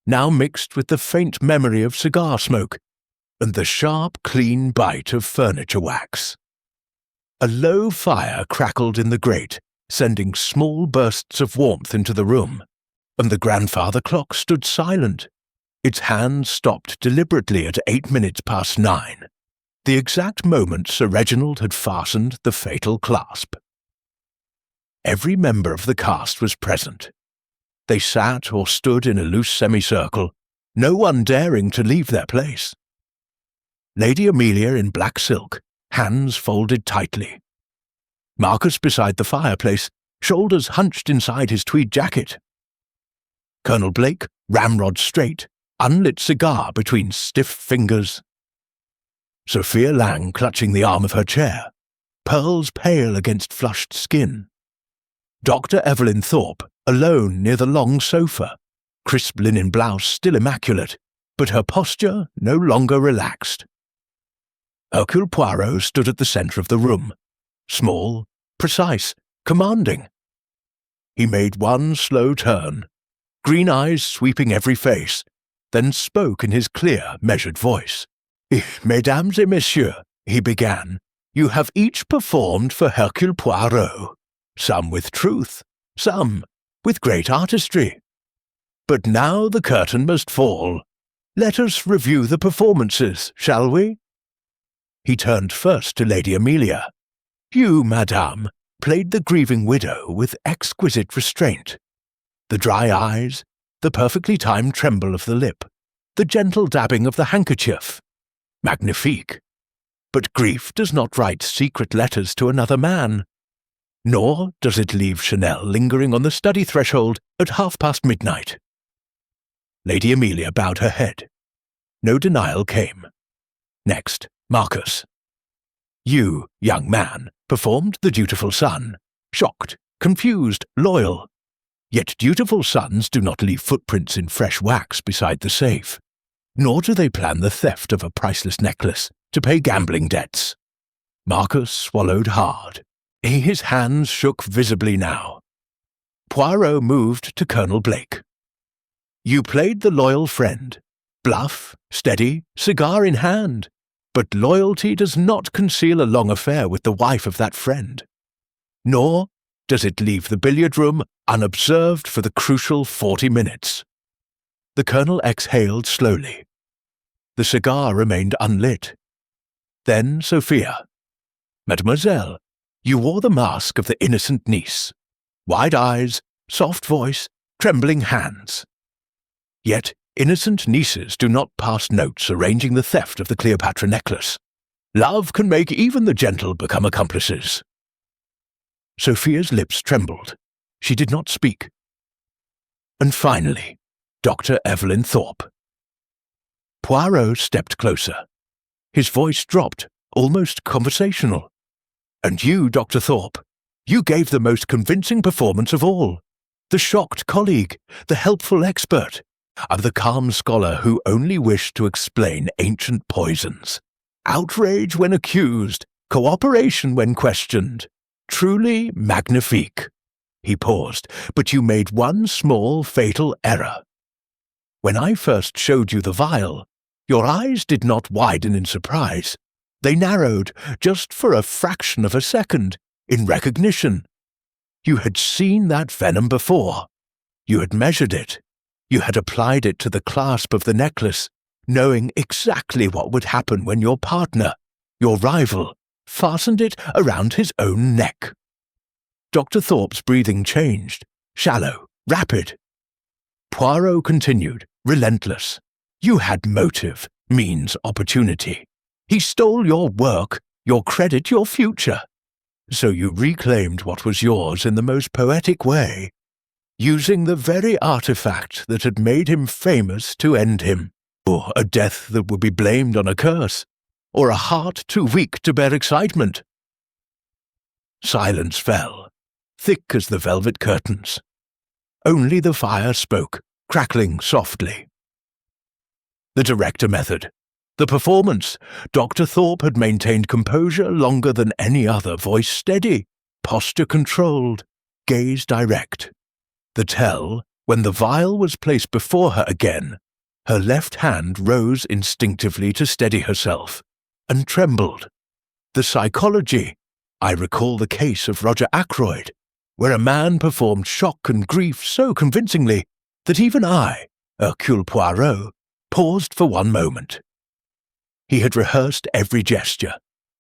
now mixed with the faint memory of cigar smoke and the sharp, clean bite of furniture wax. A low fire crackled in the grate, sending small bursts of warmth into the room, and the grandfather clock stood silent. Its hands stopped deliberately at 9:08, the exact moment Sir Reginald had fastened the fatal clasp. Every member of the cast was present. They sat or stood in a loose semicircle, no one daring to leave their place. Lady Amelia in black silk, hands folded tightly. Marcus beside the fireplace, shoulders hunched inside his tweed jacket. Colonel Blake, ramrod straight, unlit cigar between stiff fingers. Sophia Lang clutching the arm of her chair, pearls pale against flushed skin. Dr. Evelyn Thorpe, alone near the long sofa, crisp linen blouse still immaculate, but her posture no longer relaxed. Hercule Poirot stood at the centre of the room, small, precise, commanding. He made one slow turn, green eyes sweeping every face, then spoke in his clear, measured voice. "Mesdames et messieurs," he began, "you have each performed for Hercule Poirot, some with truth, some with great artistry. But now the curtain must fall. Let us review the performances, shall we?" He turned first to Lady Amelia. "You, madame, played the grieving widow with exquisite restraint. The dry eyes, the perfectly timed tremble of the lip, the gentle dabbing of the handkerchief. Magnifique. But grief does not write secret letters to another man, nor does it leave Chanel lingering on the study threshold at midnight. Lady Amelia bowed her head. No denial came. Next, Marcus. "You, young man, performed the dutiful son, shocked, confused, loyal. Yet dutiful sons do not leave footprints in fresh wax beside the safe, nor do they plan the theft of a priceless necklace to pay gambling debts." Marcus swallowed hard. His hands shook visibly now. Poirot moved to Colonel Blake. "You played the loyal friend, bluff, steady, cigar in hand, but loyalty does not conceal a long affair with the wife of that friend, nor does it leave the billiard room unobserved for the crucial 40 minutes. The colonel exhaled slowly. The cigar remained unlit. Then Sophia. "Mademoiselle, you wore the mask of the innocent niece. Wide eyes, soft voice, trembling hands. Yet innocent nieces do not pass notes arranging the theft of the Cleopatra necklace. Love can make even the gentle become accomplices." Sophia's lips trembled. She did not speak. And finally, Dr. Evelyn Thorpe. Poirot stepped closer. His voice dropped, almost conversational. "And you, Dr. Thorpe, you gave the most convincing performance of all. The shocked colleague, the helpful expert, and the calm scholar who only wished to explain ancient poisons. Outrage when accused, cooperation when questioned. Truly magnifique." He paused, "but you made one small, fatal error. When I first showed you the vial, your eyes did not widen in surprise. They narrowed, just for a fraction of a second, in recognition. You had seen that venom before. You had measured it. You had applied it to the clasp of the necklace, knowing exactly what would happen when your partner, your rival, fastened it around his own neck." Dr. Thorpe's breathing changed, shallow, rapid. Poirot continued, relentless. "You had motive, means, opportunity. He stole your work, your credit, your future. So you reclaimed what was yours in the most poetic way, using the very artifact that had made him famous to end him, or a death that would be blamed on a curse, or a heart too weak to bear excitement." Silence fell. thick as the velvet curtains. Only the fire spoke, crackling softly. The director method. The performance. Dr. Thorpe had maintained composure longer than any other, voice steady, posture controlled, gaze direct. The tell, when the vial was placed before her again, her left hand rose instinctively to steady herself, and trembled. The psychology. I recall the case of Roger Ackroyd, where a man performed shock and grief so convincingly that even I, Hercule Poirot, paused for one moment. He had rehearsed every gesture,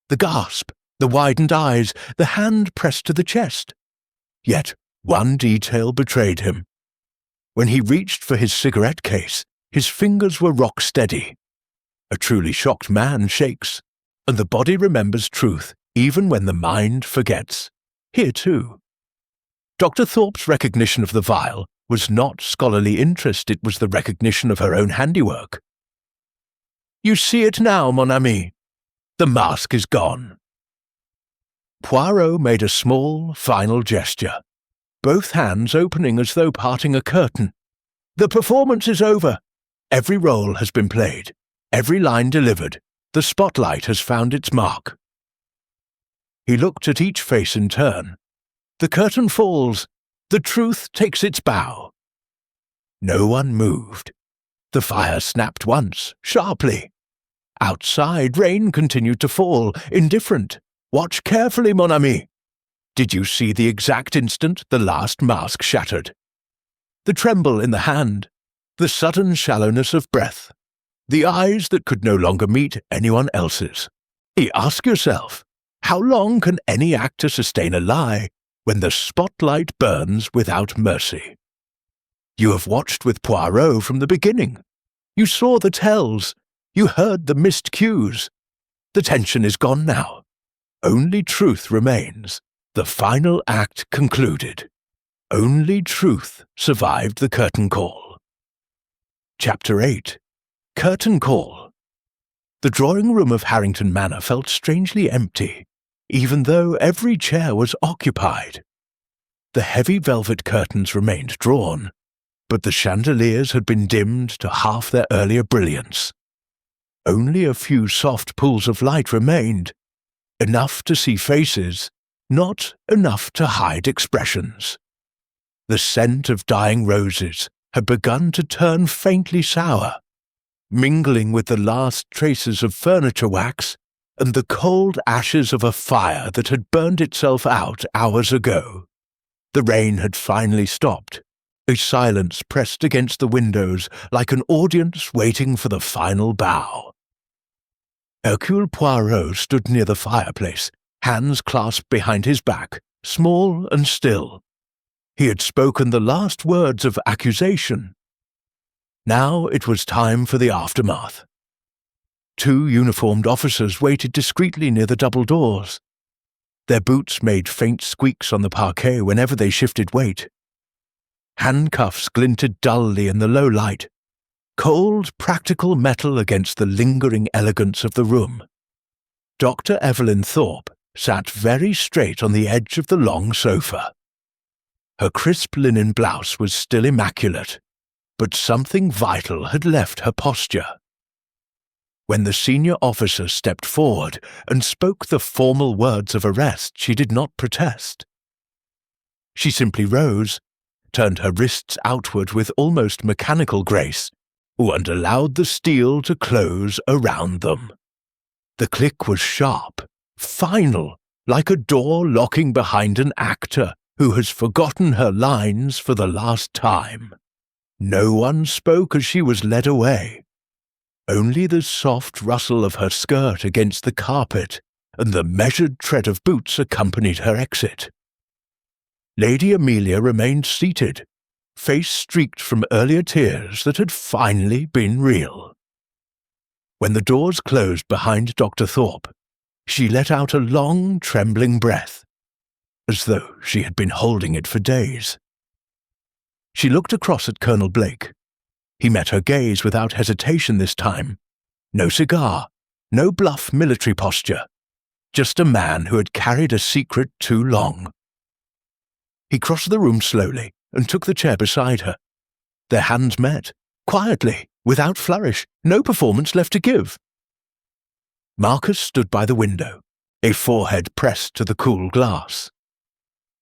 the gasp, the widened eyes, the hand pressed to the chest. Yet one detail betrayed him. When he reached for his cigarette case, his fingers were rock steady. A truly shocked man shakes, and the body remembers truth even when the mind forgets. Here too. Dr. Thorpe's recognition of the vial was not scholarly interest, it was the recognition of her own handiwork. "You see it now, mon ami. The mask is gone." Poirot made a small, final gesture, both hands opening as though parting a curtain. "The performance is over. Every role has been played, every line delivered. The spotlight has found its mark." He looked at each face in turn. The curtain falls. The truth takes its bow. No one moved. The fire snapped once, sharply. Outside, rain continued to fall, indifferent. "Watch carefully, mon ami." Did you see the exact instant the last mask shattered? The tremble in the hand, the sudden shallowness of breath, the eyes that could no longer meet anyone else's. You ask yourself, how long can any actor sustain a lie when the spotlight burns without mercy? You have watched with Poirot from the beginning. You saw the tells. You heard the missed cues. The tension is gone now. Only truth remains. The final act concluded. Only truth survived the curtain call. Chapter 8. Curtain Call. The drawing room of Harrington Manor felt strangely empty, even though every chair was occupied. The heavy velvet curtains remained drawn, but the chandeliers had been dimmed to half their earlier brilliance. Only a few soft pools of light remained, enough to see faces, not enough to hide expressions. The scent of dying roses had begun to turn faintly sour, mingling with the last traces of furniture wax and the cold ashes of a fire that had burned itself out hours ago. The rain had finally stopped. A silence pressed against the windows like an audience waiting for the final bow. Hercule Poirot stood near the fireplace, hands clasped behind his back, small and still. He had spoken the last words of accusation. Now it was time for the aftermath. Two uniformed officers waited discreetly near the double doors. Their boots made faint squeaks on the parquet whenever they shifted weight. Handcuffs glinted dully in the low light, cold, practical metal against the lingering elegance of the room. Dr. Evelyn Thorpe sat very straight on the edge of the long sofa. Her crisp linen blouse was still immaculate, but something vital had left her posture. When the senior officer stepped forward and spoke the formal words of arrest, she did not protest. She simply rose, turned her wrists outward with almost mechanical grace, and allowed the steel to close around them. The click was sharp, final, like a door locking behind an actor who has forgotten her lines for the last time. No one spoke as she was led away. Only the soft rustle of her skirt against the carpet and the measured tread of boots accompanied her exit. Lady Amelia remained seated, face streaked from earlier tears that had finally been real. When the doors closed behind Dr. Thorpe, she let out a long, trembling breath, as though she had been holding it for days. She looked across at Colonel Blake. He met her gaze without hesitation this time. No cigar, no bluff military posture, just a man who had carried a secret too long. He crossed the room slowly and took the chair beside her. Their hands met, quietly, without flourish, no performance left to give. Marcus stood by the window, a forehead pressed to the cool glass.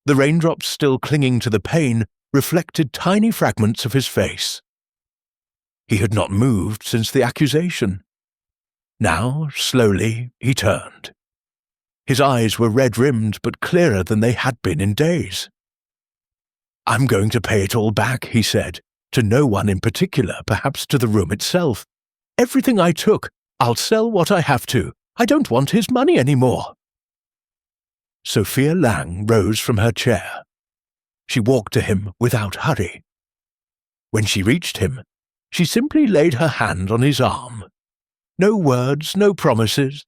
The raindrops still clinging to the pane reflected tiny fragments of his face. He had not moved since the accusation. Now, slowly, he turned. His eyes were red-rimmed but clearer than they had been in days. "I'm going to pay it all back," he said, to no one in particular, perhaps to the room itself. "Everything I took, I'll sell what I have to. I don't want his money any more." Sophia Lang rose from her chair. She walked to him without hurry. When she reached him, she simply laid her hand on his arm. No words, no promises,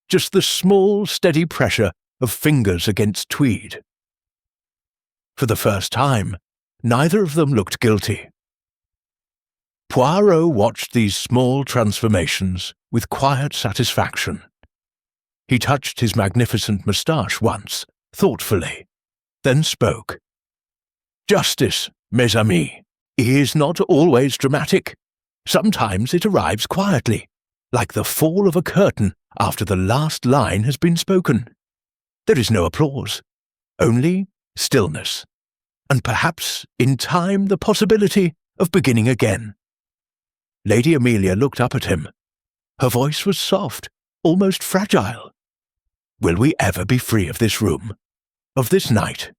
just the small, steady pressure of fingers against tweed. For the first time, neither of them looked guilty. Poirot watched these small transformations with quiet satisfaction. He touched his magnificent moustache once, thoughtfully, then spoke. "Justice, mes amis, is not always dramatic. Sometimes it arrives quietly, like the fall of a curtain after the last line has been spoken. There is no applause, only stillness, and perhaps, in time, the possibility of beginning again." Lady Amelia looked up at him. Her voice was soft, almost fragile. "Will we ever be free of this room? Of this night?"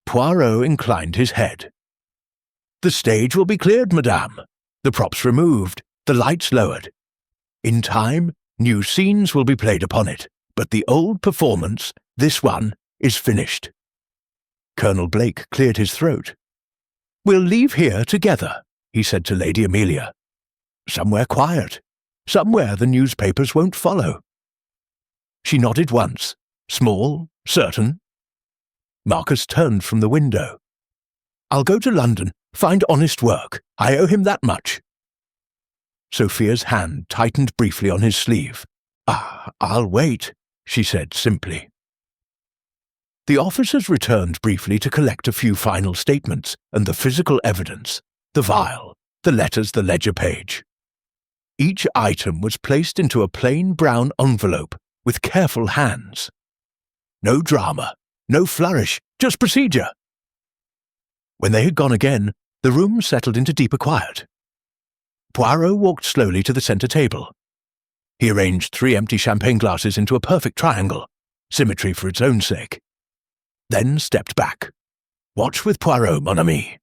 Poirot inclined his head. "The stage will be cleared, madame. The props removed, the lights lowered. In time, new scenes will be played upon it, but the old performance, this one, is finished." Colonel Blake cleared his throat. "We'll leave here together," he said to Lady Amelia. "Somewhere quiet, somewhere the newspapers won't follow." She nodded once, small, certain. Marcus turned from the window. "I'll go to London, find honest work. I owe him that much." Sophia's hand tightened briefly on his sleeve. "I'll wait," she said simply. The officers returned briefly to collect a few final statements and the physical evidence, the vial, the letters, the ledger page. Each item was placed into a plain brown envelope with careful hands. No drama, no flourish, just procedure. When they had gone again, the room settled into deeper quiet. Poirot walked slowly to the centre table. He arranged 3 empty champagne glasses into a perfect triangle, symmetry for its own sake. Then stepped back. "Watch with Poirot, mon ami.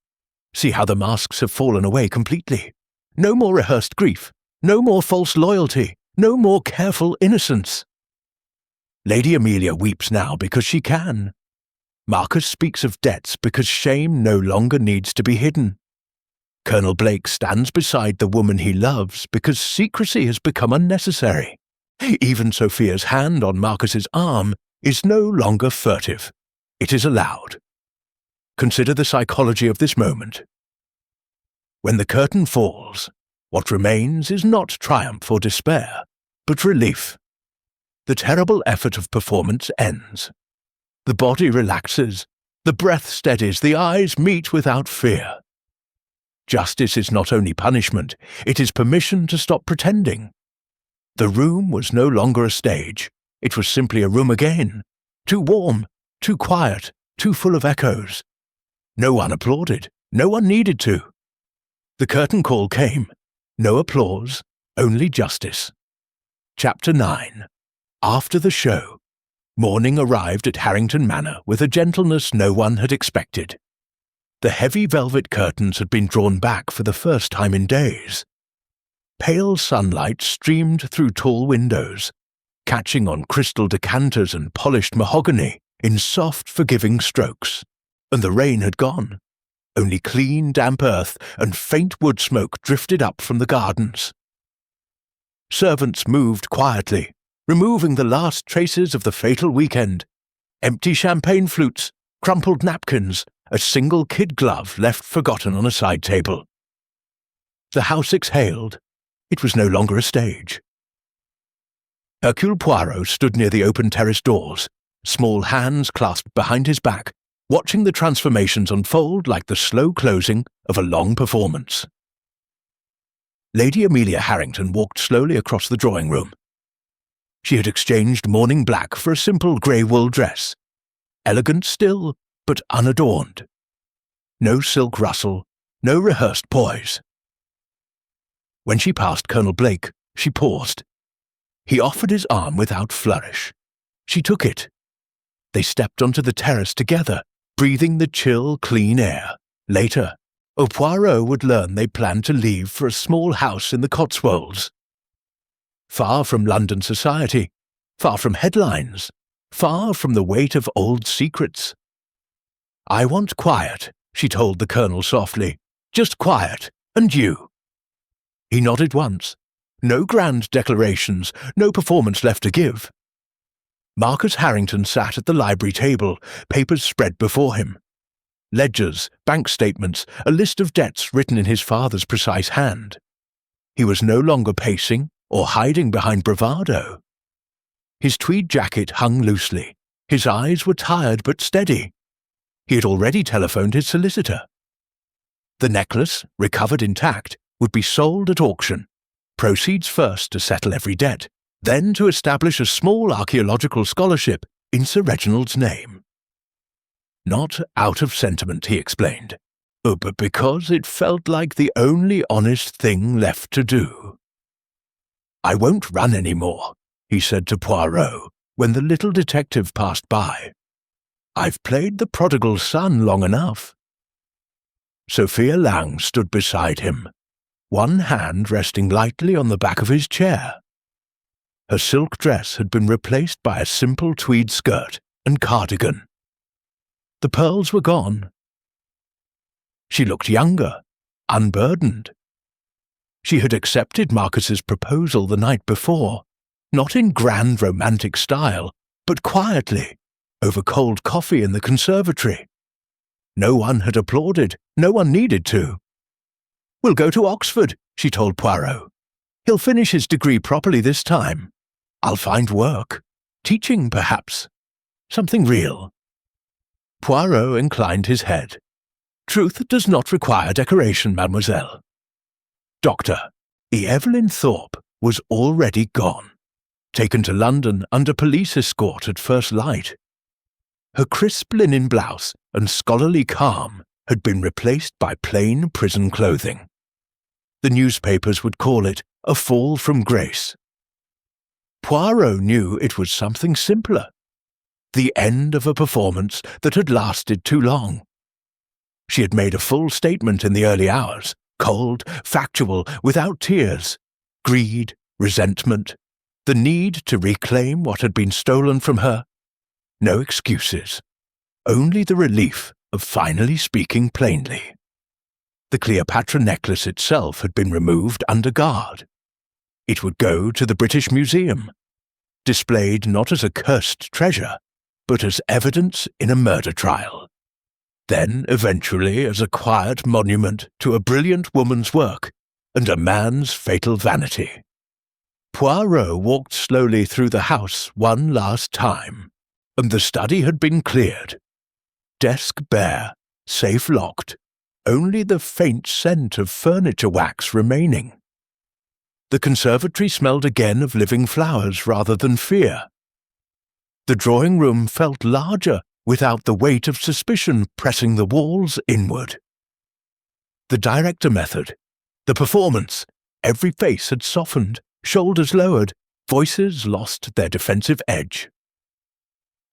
See how the masks have fallen away completely. No more rehearsed grief, no more false loyalty, no more careful innocence. Lady Amelia weeps now because she can. Marcus speaks of debts because shame no longer needs to be hidden. Colonel Blake stands beside the woman he loves because secrecy has become unnecessary. Even Sophia's hand on Marcus's arm is no longer furtive. It is allowed. Consider the psychology of this moment. When the curtain falls, what remains is not triumph or despair, but relief. The terrible effort of performance ends. The body relaxes, the breath steadies, the eyes meet without fear. Justice is not only punishment, it is permission to stop pretending. The room was no longer a stage, it was simply a room again, too warm, too quiet, too full of echoes. No one applauded, no one needed to. The curtain call came, no applause, only justice. Chapter 9. After the show, morning arrived at Harrington Manor with a gentleness no one had expected. The heavy velvet curtains had been drawn back for the first time in days. Pale sunlight streamed through tall windows, catching on crystal decanters and polished mahogany in soft, forgiving strokes, and the rain had gone. Only clean, damp earth and faint wood smoke drifted up from the gardens. Servants moved quietly, removing the last traces of the fatal weekend. Empty champagne flutes, crumpled napkins, a single kid glove left forgotten on a side table. The house exhaled. It was no longer a stage. Hercule Poirot stood near the open terrace doors, small hands clasped behind his back, watching the transformations unfold like the slow closing of a long performance. Lady Amelia Harrington walked slowly across the drawing room. She had exchanged morning black for a simple grey wool dress, elegant still, but unadorned. No silk rustle, no rehearsed poise. When she passed Colonel Blake, she paused. He offered his arm without flourish. She took it. They stepped onto the terrace together, breathing the chill, clean air. Later, Poirot would learn they planned to leave for a small house in the Cotswolds. Far from London society, far from headlines, far from the weight of old secrets. "I want quiet," she told the Colonel softly. "Just quiet, and you." He nodded once. No grand declarations, no performance left to give. Marcus Harrington sat at the library table, papers spread before him. Ledgers, bank statements, a list of debts written in his father's precise hand. He was no longer pacing or hiding behind bravado. His tweed jacket hung loosely. His eyes were tired but steady. He had already telephoned his solicitor. The necklace, recovered intact, would be sold at auction. Proceeds first to settle every debt, then to establish a small archaeological scholarship in Sir Reginald's name. Not out of sentiment, he explained, but because it felt like the only honest thing left to do. "I won't run any more," he said to Poirot when the little detective passed by. "I've played the prodigal son long enough." Sophia Lang stood beside him, one hand resting lightly on the back of his chair. Her silk dress had been replaced by a simple tweed skirt and cardigan. The pearls were gone. She looked younger, unburdened. She had accepted Marcus's proposal the night before, not in grand romantic style, but quietly, over cold coffee in the conservatory. No one had applauded, no one needed to. "We'll go to Oxford," she told Poirot. "He'll finish his degree properly this time. I'll find work. Teaching, perhaps. Something real." Poirot inclined his head. "Truth does not require decoration, mademoiselle." Dr. Evelyn Thorpe was already gone, taken to London under police escort at first light. Her crisp linen blouse and scholarly calm had been replaced by plain prison clothing. The newspapers would call it a fall from grace. Poirot knew it was something simpler. The end of a performance that had lasted too long. She had made a full statement in the early hours, cold, factual, without tears. Greed, resentment, the need to reclaim what had been stolen from her. No excuses. Only the relief of finally speaking plainly. The Cleopatra necklace itself had been removed under guard. It would go to the British Museum, displayed not as a cursed treasure, but as evidence in a murder trial. Then, eventually, as a quiet monument to a brilliant woman's work and a man's fatal vanity. Poirot walked slowly through the house one last time, and the study had been cleared. Desk bare, safe locked, only the faint scent of furniture wax remaining. The conservatory smelled again of living flowers rather than fear. The drawing room felt larger without the weight of suspicion pressing the walls inward. The director method, the performance, every face had softened, shoulders lowered, voices lost their defensive edge.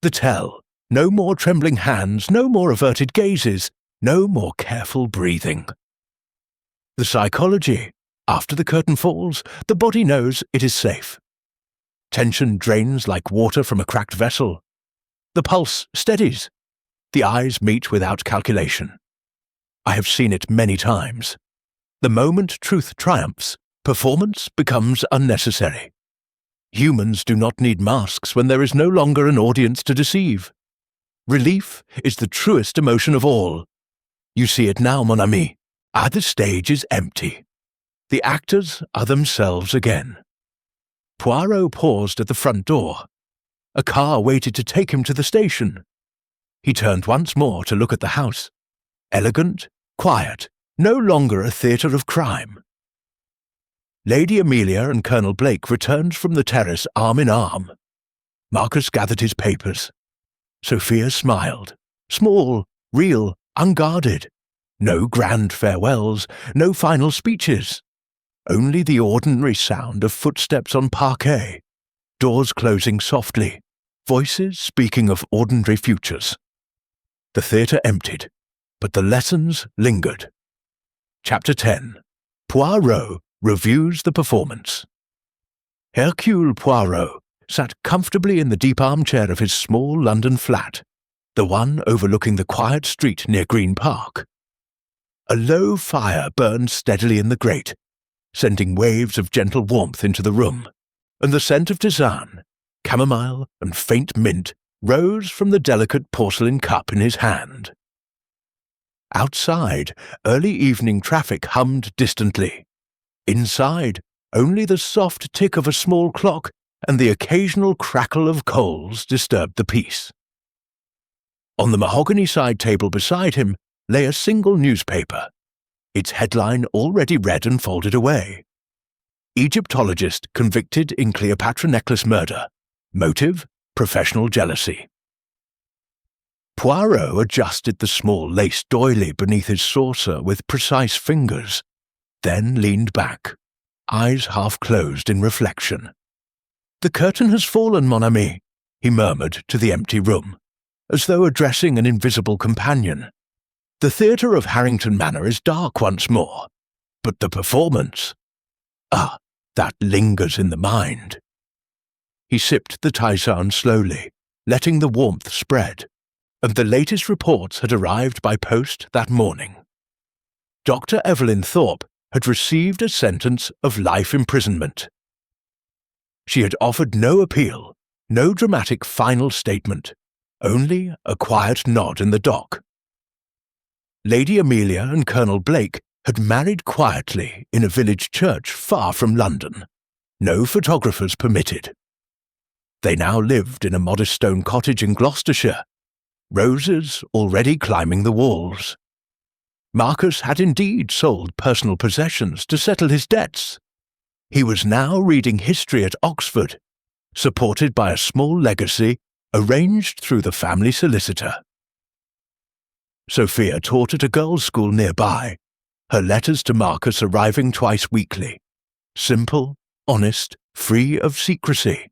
The tell, no more trembling hands, no more averted gazes, no more careful breathing. The psychology, after the curtain falls, the body knows it is safe. Tension drains like water from a cracked vessel. The pulse steadies. The eyes meet without calculation. I have seen it many times. The moment truth triumphs, performance becomes unnecessary. Humans do not need masks when there is no longer an audience to deceive. Relief is the truest emotion of all. You see it now, mon ami. The stage is empty. The actors are themselves again. Poirot paused at the front door. A car waited to take him to the station. He turned once more to look at the house. Elegant, quiet, no longer a theatre of crime. Lady Amelia and Colonel Blake returned from the terrace arm in arm. Marcus gathered his papers. Sophia smiled. Small, real, unguarded. No grand farewells, no final speeches. Only the ordinary sound of footsteps on parquet, doors closing softly, voices speaking of ordinary futures. The theatre emptied, but the lessons lingered. Chapter 10. Poirot reviews the performance. Hercule Poirot sat comfortably in the deep armchair of his small London flat, the one overlooking the quiet street near Green Park. A low fire burned steadily in the grate, sending waves of gentle warmth into the room, and the scent of tisane, chamomile, and faint mint rose from the delicate porcelain cup in his hand. Outside, early evening traffic hummed distantly. Inside, only the soft tick of a small clock and the occasional crackle of coals disturbed the peace. On the mahogany side table beside him lay a single newspaper, its headline already read and folded away. Egyptologist convicted in Cleopatra necklace murder. Motive, professional jealousy. Poirot adjusted the small lace doily beneath his saucer with precise fingers, then leaned back, eyes half closed in reflection. "The curtain has fallen, mon ami," he murmured to the empty room, as though addressing an invisible companion. "The theatre of Harrington Manor is dark once more, but the performance... that lingers in the mind." He sipped the tisane slowly, letting the warmth spread, and the latest reports had arrived by post that morning. Dr. Evelyn Thorpe had received a sentence of life imprisonment. She had offered no appeal, no dramatic final statement, only a quiet nod in the dock. Lady Amelia and Colonel Blake had married quietly in a village church far from London, no photographers permitted. They now lived in a modest stone cottage in Gloucestershire, roses already climbing the walls. Marcus had indeed sold personal possessions to settle his debts. He was now reading history at Oxford, supported by a small legacy arranged through the family solicitor. Sophia taught at a girls' school nearby, her letters to Marcus arriving twice weekly, simple, honest, free of secrecy.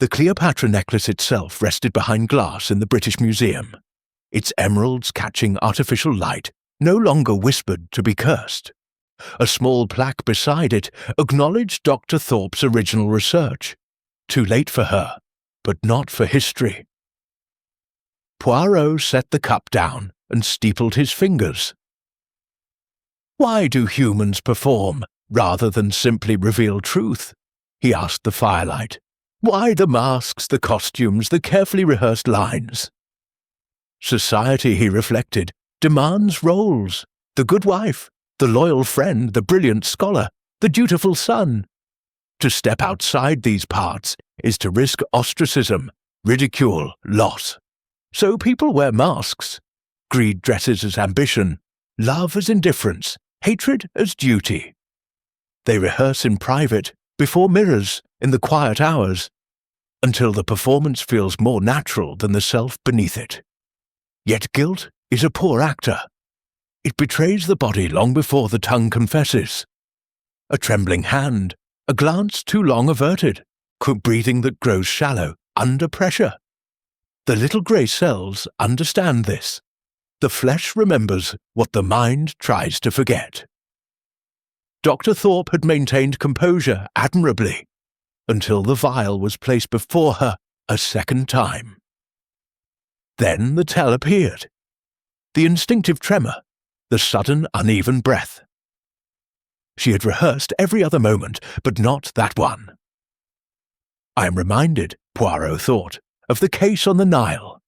The Cleopatra necklace itself rested behind glass in the British Museum, its emeralds catching artificial light, no longer whispered to be cursed. A small plaque beside it acknowledged Dr. Thorpe's original research. Too late for her, but not for history. Poirot set the cup down and steepled his fingers. "Why do humans perform rather than simply reveal truth?" he asked the firelight. "Why the masks, the costumes, the carefully rehearsed lines?" Society, he reflected, demands roles: the good wife, the loyal friend, the brilliant scholar, the dutiful son. To step outside these parts is to risk ostracism, ridicule, loss. So people wear masks. Greed dresses as ambition, love as indifference, hatred as duty. They rehearse in private, before mirrors, in the quiet hours, until the performance feels more natural than the self beneath it. Yet guilt is a poor actor. It betrays the body long before the tongue confesses. A trembling hand, a glance too long averted, quick breathing that grows shallow, under pressure. The little grey cells understand this. The flesh remembers what the mind tries to forget. Dr. Thorpe had maintained composure admirably, until the vial was placed before her a second time. Then the tell appeared. The instinctive tremor, the sudden uneven breath. She had rehearsed every other moment, but not that one. I am reminded, Poirot thought, of the case on the Nile.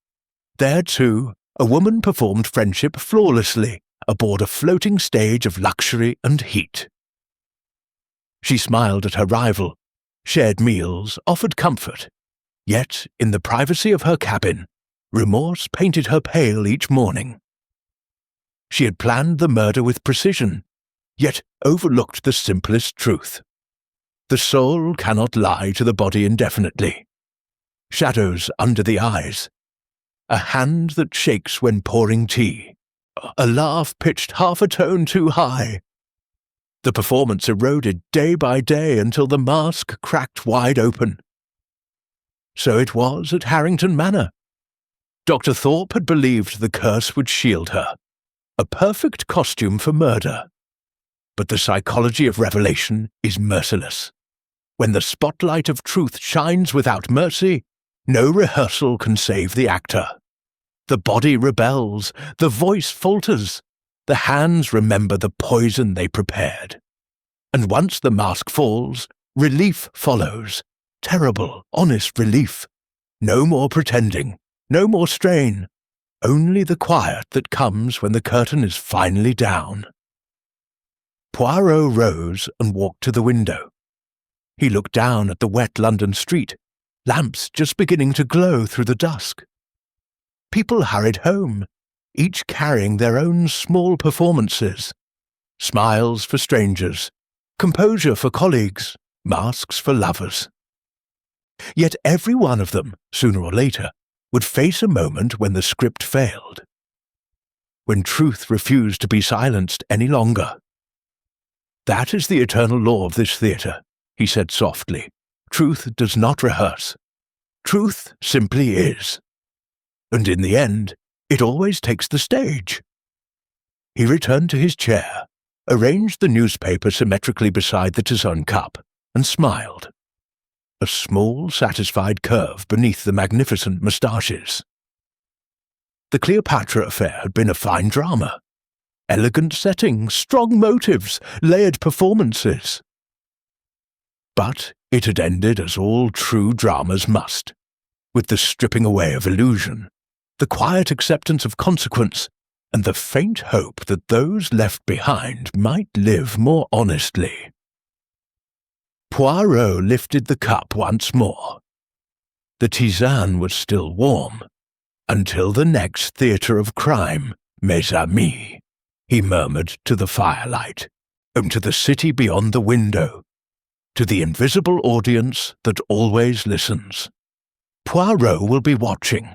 There, too, a woman performed friendship flawlessly aboard a floating stage of luxury and heat. She smiled at her rival, shared meals, offered comfort, yet, in the privacy of her cabin, Remorse painted her pale each morning. She had planned the murder with precision, yet overlooked the simplest truth. The soul cannot lie to the body indefinitely. Shadows under the eyes. A hand that shakes when pouring tea. A laugh pitched half a tone too high. The performance eroded day by day until the mask cracked wide open. So it was at Harrington Manor. Dr. Thorpe had believed the curse would shield her. A perfect costume for murder. But the psychology of revelation is merciless. When the spotlight of truth shines without mercy, no rehearsal can save the actor. The body rebels, the voice falters, the hands remember the poison they prepared. And once the mask falls, relief follows. Terrible, honest relief. No more pretending, no more strain. Only the quiet that comes when the curtain is finally down. Poirot rose and walked to the window. He looked down at the wet London street, lamps just beginning to glow through the dusk. People hurried home, each carrying their own small performances. Smiles for strangers, composure for colleagues, masks for lovers. Yet every one of them, sooner or later, would face a moment when the script failed. When truth refused to be silenced any longer. That is the eternal law of this theatre, he said softly. Truth does not rehearse. Truth simply is. And in the end, it always takes the stage. He returned to his chair, arranged the newspaper symmetrically beside the tisane cup, and smiled. A small, satisfied curve beneath the magnificent moustaches. The Cleopatra affair had been a fine drama. Elegant setting, strong motives, layered performances. But it had ended as all true dramas must, with the stripping away of illusion, the quiet acceptance of consequence, and the faint hope that those left behind might live more honestly. Poirot lifted the cup once more. The tisane was still warm. Until the next theatre of crime, mes amis, he murmured to the firelight, and to the city beyond the window, to the invisible audience that always listens. Poirot will be watching.